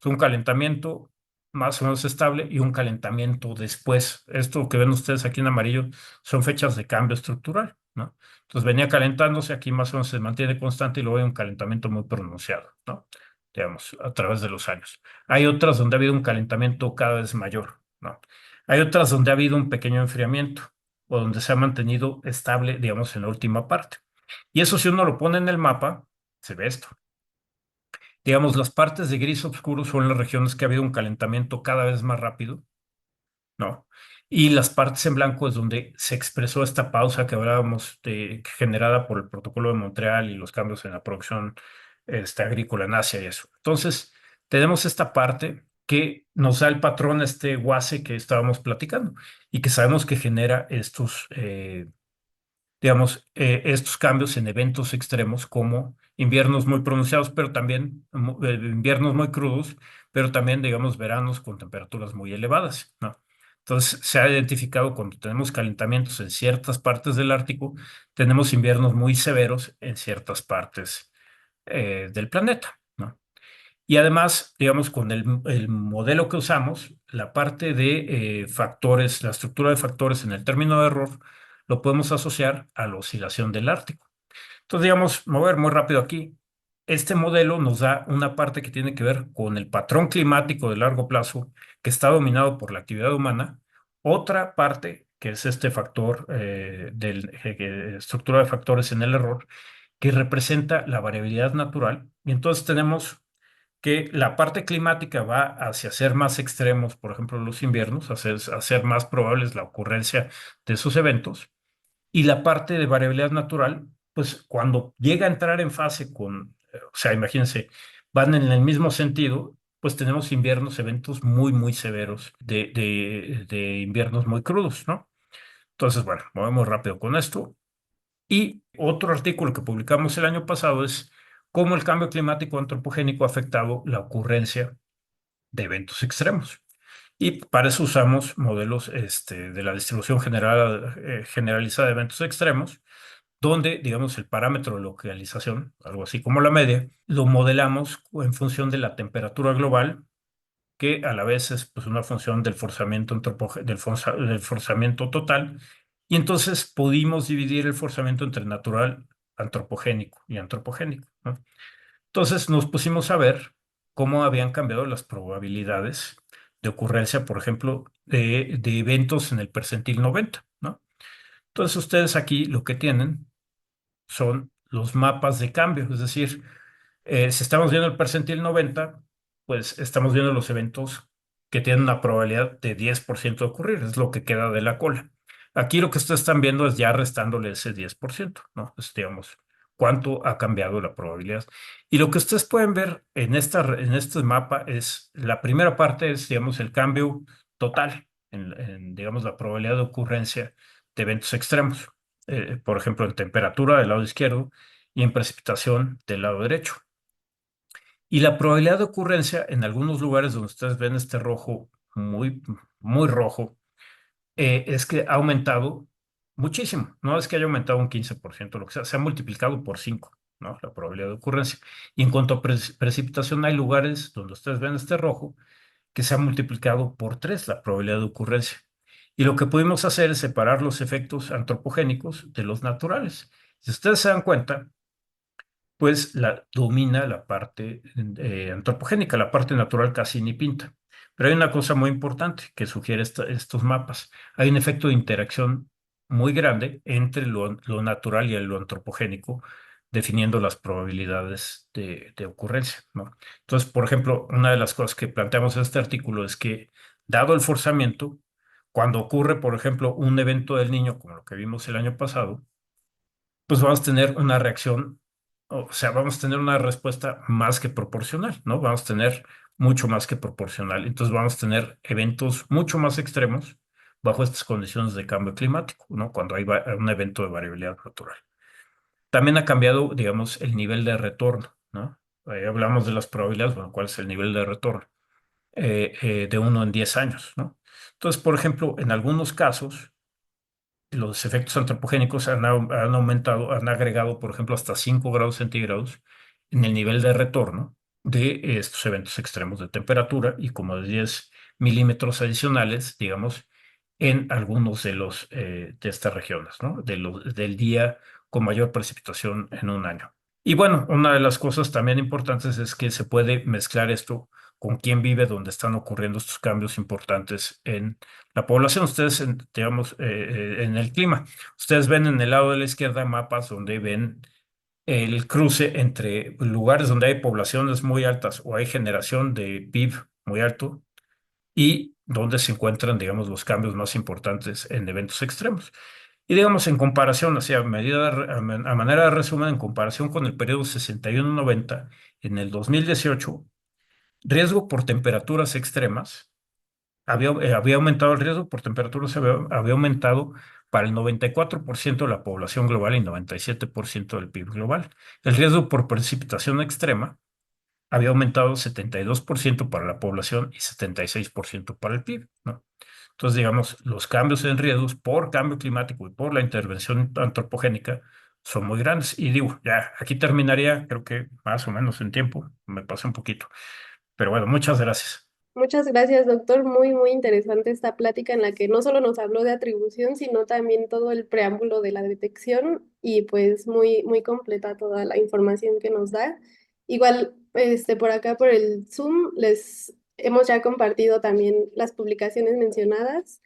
un calentamiento más o menos estable y un calentamiento después. Esto que ven ustedes aquí en amarillo son fechas de cambio estructural, ¿no? Entonces venía calentándose, aquí más o menos se mantiene constante y luego hay un calentamiento muy pronunciado, ¿no? Digamos, a través de los años. Hay otras donde ha habido un calentamiento cada vez mayor, ¿no? Hay otras donde ha habido un pequeño enfriamiento o donde se ha mantenido estable, digamos, en la última parte. Y eso si uno lo pone en el mapa, se ve esto. Digamos, las partes de gris oscuro son las regiones que ha habido un calentamiento cada vez más rápido, ¿no? Y las partes en blanco es donde se expresó esta pausa que hablábamos de, generada por el Protocolo de Montreal y los cambios en la producción agrícola en Asia y eso. Entonces, tenemos esta parte que nos da el patrón, este WASE que estábamos platicando y que sabemos que genera estos, digamos, estos cambios en eventos extremos como inviernos muy pronunciados, pero también inviernos muy crudos, pero también, digamos, veranos con temperaturas muy elevadas, ¿no? Entonces, se ha identificado cuando tenemos calentamientos en ciertas partes del Ártico, tenemos inviernos muy severos en ciertas partes del planeta, ¿no? Y además, digamos, con el modelo que usamos, la parte de factores, la estructura de factores en el término de error, lo podemos asociar a la oscilación del Ártico. Entonces, digamos, mover muy rápido aquí. Este modelo nos da una parte que tiene que ver con el patrón climático de largo plazo que está dominado por la actividad humana. Otra parte, que es este factor de estructura de factores en el error, que representa la variabilidad natural. Y entonces tenemos que la parte climática va hacia ser más extremos, por ejemplo, los inviernos, a ser más probables la ocurrencia de esos eventos. Y la parte de variabilidad natural, pues cuando llega a entrar en fase con, o sea, imagínense, van en el mismo sentido, pues tenemos inviernos, eventos muy, muy severos de inviernos muy crudos, ¿no? Entonces, bueno, movemos rápido con esto. Y otro artículo que publicamos el año pasado es cómo el cambio climático antropogénico ha afectado la ocurrencia de eventos extremos. Y para eso usamos modelos de la distribución generalizada de eventos extremos, donde, digamos, el parámetro de localización, algo así como la media, lo modelamos en función de la temperatura global que a la vez es pues, una función del forzamiento del forzamiento total. Y entonces pudimos dividir el forzamiento entre natural, antropogénico y antropogénico, ¿no? Entonces nos pusimos a ver cómo habían cambiado las probabilidades de ocurrencia, por ejemplo, de eventos en el percentil 90, ¿no? Entonces ustedes aquí lo que tienen son los mapas de cambio, es decir, si estamos viendo el percentil 90, pues estamos viendo los eventos que tienen una probabilidad de 10% de ocurrir, es lo que queda de la cola. Aquí lo que ustedes están viendo es ya restándole ese 10%, ¿no? Pues digamos, cuánto ha cambiado la probabilidad. Y lo que ustedes pueden ver en este mapa es, la primera parte es, digamos, el cambio total digamos, la probabilidad de ocurrencia de eventos extremos. Por ejemplo, en temperatura del lado izquierdo y en precipitación del lado derecho. Y la probabilidad de ocurrencia en algunos lugares donde ustedes ven este rojo muy, muy rojo, es que ha aumentado muchísimo. No es que haya aumentado un 15%, lo que sea, se ha multiplicado por 5, ¿no? La probabilidad de ocurrencia. Y en cuanto a precipitación, hay lugares donde ustedes ven este rojo que se ha multiplicado por 3 la probabilidad de ocurrencia. Y lo que pudimos hacer es separar los efectos antropogénicos de los naturales. Si ustedes se dan cuenta, pues domina la parte antropogénica, la parte natural casi ni pinta. Pero hay una cosa muy importante que sugiere estos mapas. Hay un efecto de interacción muy grande entre lo natural y lo antropogénico, definiendo las probabilidades de ocurrencia, ¿no? Entonces, por ejemplo, una de las cosas que planteamos en este artículo es que, dado el forzamiento, cuando ocurre, por ejemplo, un evento del niño, como lo que vimos el año pasado, pues vamos a tener una reacción, o sea, vamos a tener una respuesta más que proporcional, ¿no? Vamos a tener mucho más que proporcional. Entonces vamos a tener eventos mucho más extremos bajo estas condiciones de cambio climático, ¿no? Cuando hay un evento de variabilidad natural. También ha cambiado, digamos, el nivel de retorno, ¿no? Hablamos de las probabilidades, bueno, ¿cuál es el nivel de retorno? De 1 en 10 años, ¿no? Entonces, por ejemplo, en algunos casos, los efectos antropogénicos han aumentado, han agregado, por ejemplo, hasta 5 grados centígrados en el nivel de retorno de estos eventos extremos de temperatura y como de 10 milímetros adicionales, digamos, en algunos de estas regiones, ¿no? Del día con mayor precipitación en un año. Y bueno, una de las cosas también importantes es que se puede mezclar esto con quién vive donde están ocurriendo estos cambios importantes en la población. Ustedes, digamos, en el clima, ustedes ven en el lado de la izquierda mapas donde ven el cruce entre lugares donde hay poblaciones muy altas o hay generación de PIB muy alto y donde se encuentran, digamos, los cambios más importantes en eventos extremos. Y digamos, en comparación, o sea, a manera de resumen, en comparación con el periodo 61-90, en el 2018, riesgo por temperaturas extremas había aumentado el riesgo por temperaturas, había aumentado para el 94% de la población global y 97% del PIB global. El riesgo por precipitación extrema había aumentado 72% para la población y 76% para el PIB, ¿no? Entonces, digamos, los cambios en riesgos por cambio climático y por la intervención antropogénica son muy grandes. Y digo, ya aquí terminaría, creo que más o menos en tiempo, me pasé un poquito. Pero bueno, muchas gracias. Muchas gracias, doctor. Muy, muy interesante esta plática en la que no solo nos habló de atribución, sino también todo el preámbulo de la detección y pues muy, muy completa toda la información que nos da. Igual, por acá por el Zoom les hemos ya compartido también las publicaciones mencionadas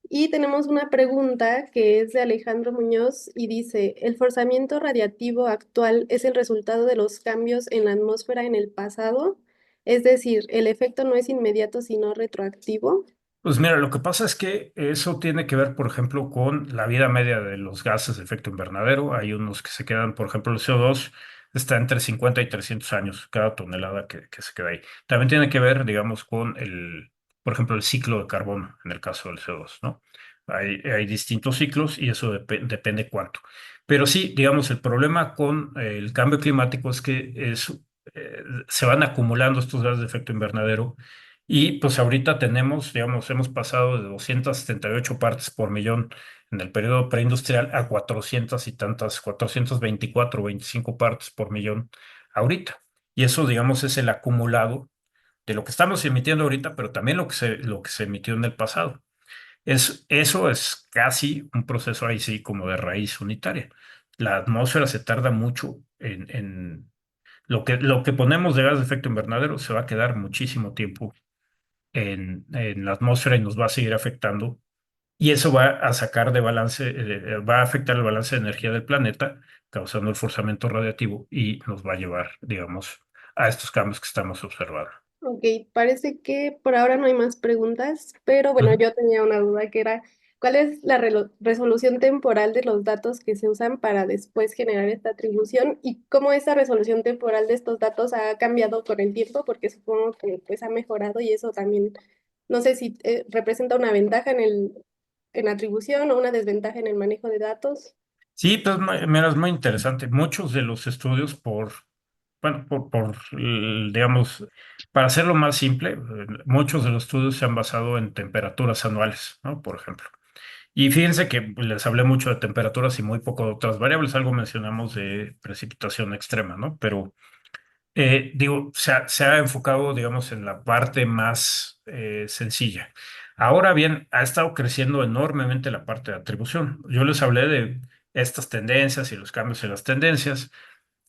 y tenemos una pregunta que es de Alejandro Muñoz y dice, ¿el forzamiento radiativo actual es el resultado de los cambios en la atmósfera en el pasado? Es decir, ¿el efecto no es inmediato sino retroactivo? Pues mira, lo que pasa es que eso tiene que ver, por ejemplo, con la vida media de los gases de efecto invernadero. Hay unos que se quedan, por ejemplo, el CO2 está entre 50 y 300 años cada tonelada que se queda ahí. También tiene que ver, digamos, con por ejemplo, el ciclo de carbono en el caso del CO2, ¿no? Hay distintos ciclos y eso depende cuánto. Pero sí, digamos, el problema con el cambio climático es que se van acumulando estos gases de efecto invernadero y pues ahorita tenemos, digamos, hemos pasado de 278 partes por millón en el periodo preindustrial a 400 y tantas, 424 o 25 partes por millón ahorita. Y eso, digamos, es el acumulado de lo que estamos emitiendo ahorita, pero también lo que se emitió en el pasado. Eso es casi un proceso ahí sí como de raíz unitaria. La atmósfera se tarda mucho en lo que ponemos de gas de efecto invernadero se va a quedar muchísimo tiempo en la atmósfera y nos va a seguir afectando. Y eso va a sacar de balance, va a afectar el balance de energía del planeta, causando el forzamiento radiactivo y nos va a llevar, digamos, a estos cambios que estamos observando. Ok, parece que por ahora no hay más preguntas, pero bueno, Ujú. yo tenía una duda que era, ¿cuál es la resolución temporal de los datos que se usan para después generar esta atribución y cómo esa resolución temporal de estos datos ha cambiado con el tiempo? Porque supongo que pues ha mejorado y eso también, no sé si representa una ventaja en atribución o una desventaja en el manejo de datos. Sí, pues mira, es muy interesante. Muchos de los estudios bueno, digamos, para hacerlo más simple, muchos de los estudios se han basado en temperaturas anuales, ¿no? Por ejemplo. Y fíjense que les hablé mucho de temperaturas y muy poco de otras variables. Algo mencionamos de precipitación extrema, ¿no? Pero digo, se ha enfocado, digamos, en la parte más sencilla. Ahora bien, ha estado creciendo enormemente la parte de atribución. Yo les hablé de estas tendencias y los cambios en las tendencias.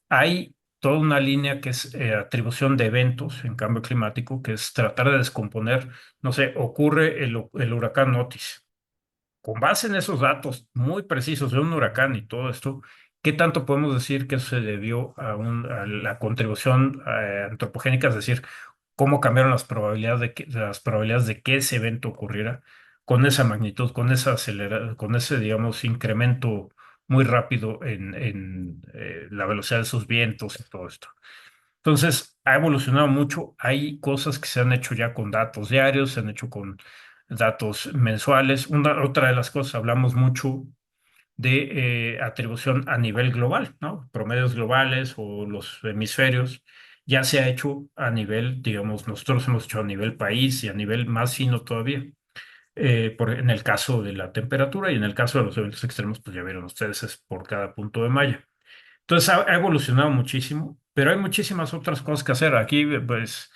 Hay toda una línea que es atribución de eventos en cambio climático, que es tratar de descomponer, no sé, ocurre el huracán Otis. Con base en esos datos muy precisos de un huracán y todo esto, ¿qué tanto podemos decir que eso se debió a la contribución antropogénica? Es decir, cómo cambiaron las probabilidades de que ese evento ocurriera con esa magnitud, con ese, digamos, incremento muy rápido en la velocidad de sus vientos y todo esto. Entonces, ha evolucionado mucho. Hay cosas que se han hecho ya con datos diarios, se han hecho con datos mensuales. Otra de las cosas, hablamos mucho de atribución a nivel global, ¿no? Promedios globales o los hemisferios. Ya se ha hecho a nivel, digamos, nosotros hemos hecho a nivel país y a nivel más fino todavía. En el caso de la temperatura y en el caso de los eventos extremos, pues ya vieron ustedes, es por cada punto de malla. Entonces ha evolucionado muchísimo, pero hay muchísimas otras cosas que hacer. Aquí, pues,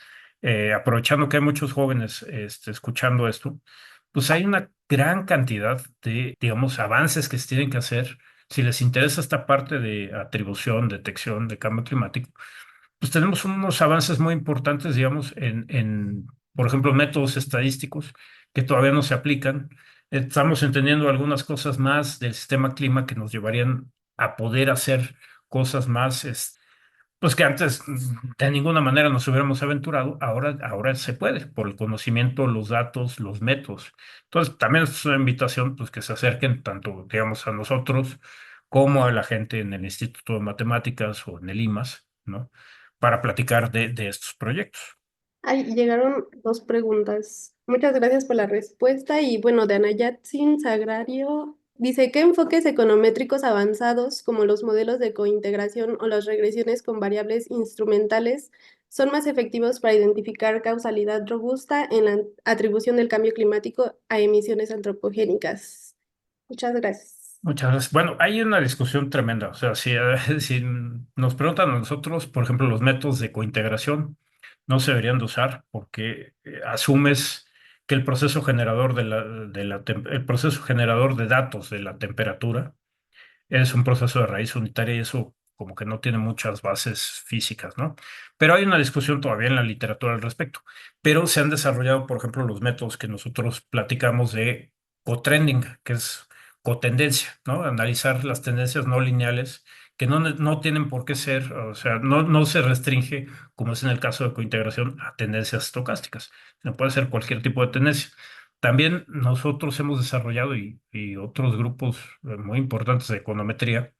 aprovechando que hay muchos jóvenes escuchando esto, pues hay una gran cantidad de, digamos, avances que se tienen que hacer. Si les interesa esta parte de atribución, detección de cambio climático, pues tenemos unos avances muy importantes, digamos, por ejemplo, métodos estadísticos que todavía no se aplican. Estamos entendiendo algunas cosas más del sistema clima que nos llevarían a poder hacer cosas más, pues que antes de ninguna manera nos hubiéramos aventurado. Ahora se puede, por el conocimiento, los datos, los métodos. Entonces, también es una invitación, pues, que se acerquen tanto, digamos, a nosotros como a la gente en el Instituto de Matemáticas o en el IMAS, ¿no? Para platicar de estos proyectos. Ay, llegaron dos preguntas. Muchas gracias por la respuesta. Y bueno, de Anayatsin Sagrario dice, ¿qué enfoques econométricos avanzados, como los modelos de cointegración o las regresiones con variables instrumentales, son más efectivos para identificar causalidad robusta en la atribución del cambio climático a emisiones antropogénicas? Muchas gracias. Muchas gracias. Bueno, hay una discusión tremenda. O sea, si nos preguntan a nosotros, por ejemplo, los métodos de cointegración no se deberían de usar porque asumes que el proceso generador el proceso generador de datos de la temperatura es un proceso de raíz unitaria y eso como que no tiene muchas bases físicas, ¿no? Pero hay una discusión todavía en la literatura al respecto. Pero se han desarrollado, por ejemplo, los métodos que nosotros platicamos de co-trending, que es cotendencia, ¿no? Analizar las tendencias no lineales que no tienen por qué ser, o sea, no se restringe, como es en el caso de cointegración, a tendencias estocásticas, sino puede ser cualquier tipo de tendencia. También nosotros hemos desarrollado y otros grupos muy importantes de econometría.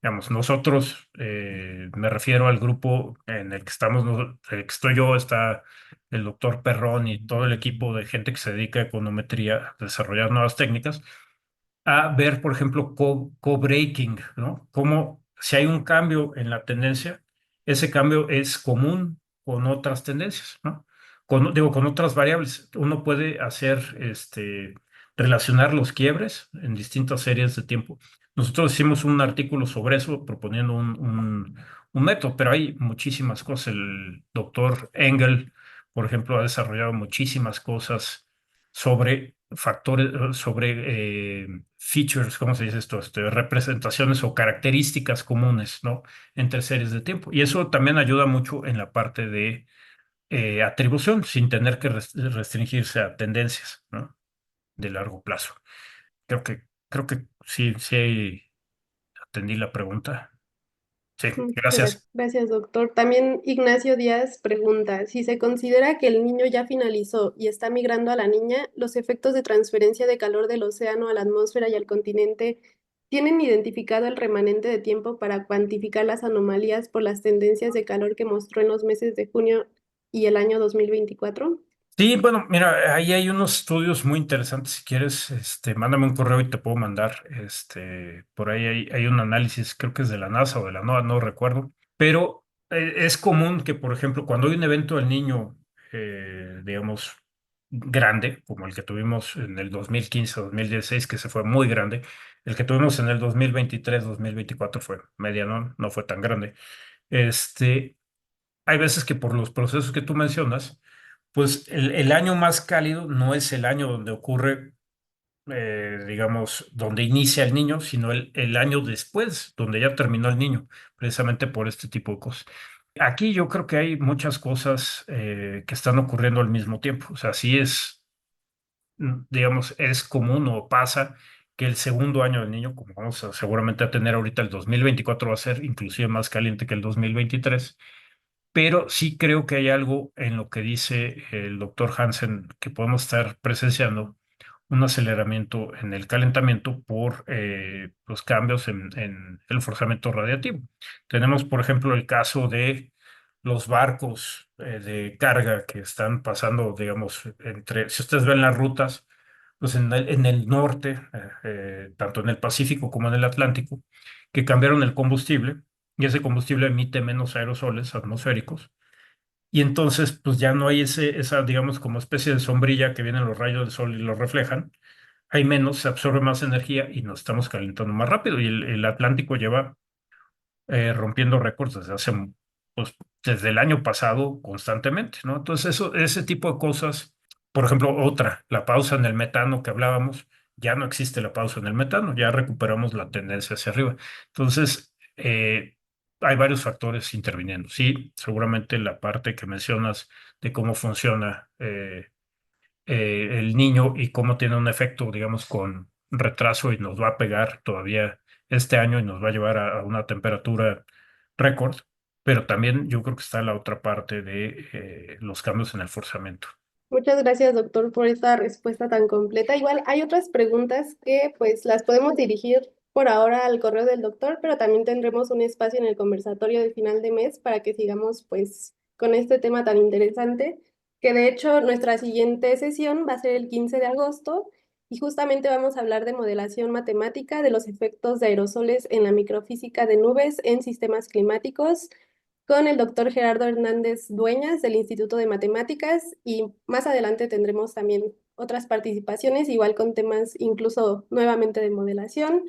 Digamos, nosotros, me refiero al grupo en el que estamos, el que estoy yo, está el doctor Perrón y todo el equipo de gente que se dedica a econometría, a desarrollar nuevas técnicas a ver, por ejemplo, co-breaking, ¿no? Como si hay un cambio en la tendencia, ese cambio es común con otras tendencias, ¿no? Con otras variables. Uno puede hacer, relacionar los quiebres en distintas series de tiempo. Nosotros hicimos un artículo sobre eso proponiendo un método, pero hay muchísimas cosas. El doctor Engel, por ejemplo, ha desarrollado muchísimas cosas sobre factores, sobre features, ¿cómo se dice esto? Representaciones o características comunes, ¿no? Entre series de tiempo. Y eso también ayuda mucho en la parte de atribución, sin tener que restringirse a tendencias, ¿no? De largo plazo. Creo que sí, sí atendí la pregunta. Sí, gracias. Gracias, doctor. También Ignacio Díaz pregunta, si se considera que el niño ya finalizó y está migrando a la niña, ¿los efectos de transferencia de calor del océano a la atmósfera y al continente tienen identificado el remanente de tiempo para cuantificar las anomalías por las tendencias de calor que mostró en los meses de junio y el año 2024? Sí, bueno, mira, ahí hay unos estudios muy interesantes. Si quieres, mándame un correo y te puedo mandar. Por ahí hay un análisis, creo que es de la NASA o de la NOAA, no recuerdo. Pero es común que, por ejemplo, cuando hay un evento del niño, digamos, grande, como el que tuvimos en el 2015-2016, que se fue muy grande, el que tuvimos en el 2023-2024 fue mediano, no fue tan grande. Hay veces que por los procesos que tú mencionas, pues el año más cálido no es el año donde ocurre, digamos, donde inicia el niño, sino el año después, donde ya terminó el niño, precisamente por este tipo de cosas. Aquí yo creo que hay muchas cosas que están ocurriendo al mismo tiempo. O sea, sí es, digamos, es común o pasa que el segundo año del niño, como vamos a seguramente a tener ahorita el 2024 va a ser inclusive más caliente que el 2023, pero sí creo que hay algo en lo que dice el doctor Hansen que podemos estar presenciando un aceleramiento en el calentamiento por los cambios en el forzamiento radiativo. Tenemos, por ejemplo, el caso de los barcos de carga que están pasando, digamos, si ustedes ven las rutas, pues en el norte, tanto en el Pacífico como en el Atlántico, que cambiaron el combustible y ese combustible emite menos aerosoles atmosféricos. Y entonces, pues ya no hay esa, digamos, como especie de sombrilla que vienen los rayos del sol y lo reflejan. Hay menos, se absorbe más energía y nos estamos calentando más rápido. Y el Atlántico lleva rompiendo récords pues, desde el año pasado constantemente, ¿no? Entonces, ese tipo de cosas, por ejemplo, otra, la pausa en el metano que hablábamos, ya no existe la pausa en el metano, ya recuperamos la tendencia hacia arriba. Entonces, hay varios factores interviniendo. Sí, seguramente la parte que mencionas de cómo funciona el niño y cómo tiene un efecto, digamos, con retraso y nos va a pegar todavía este año y nos va a llevar a una temperatura récord, pero también yo creo que está la otra parte de los cambios en el forzamiento. Muchas gracias, doctor, por esta respuesta tan completa. Igual hay otras preguntas que pues las podemos dirigir por ahora al correo del doctor, pero también tendremos un espacio en el conversatorio de final de mes para que sigamos pues con este tema tan interesante, que de hecho nuestra siguiente sesión va a ser el 15 de agosto y justamente vamos a hablar de modelación matemática de los efectos de aerosoles en la microfísica de nubes en sistemas climáticos con el doctor Gerardo Hernández Dueñas del Instituto de Matemáticas y más adelante tendremos también otras participaciones, igual con temas incluso nuevamente de modelación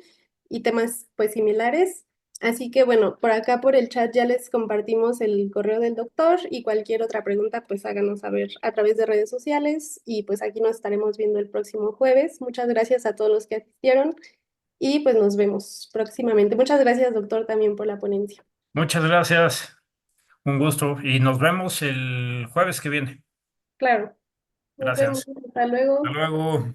y temas pues similares. Así que bueno, por acá por el chat ya les compartimos el correo del doctor y cualquier otra pregunta pues háganos saber a través de redes sociales y pues aquí nos estaremos viendo el próximo jueves. Muchas gracias a todos los que asistieron y pues nos vemos próximamente. Muchas gracias doctor también por la ponencia. Muchas gracias, un gusto y nos vemos el jueves que viene. Claro. Nos vemos. Gracias. Hasta Hasta luego. luego.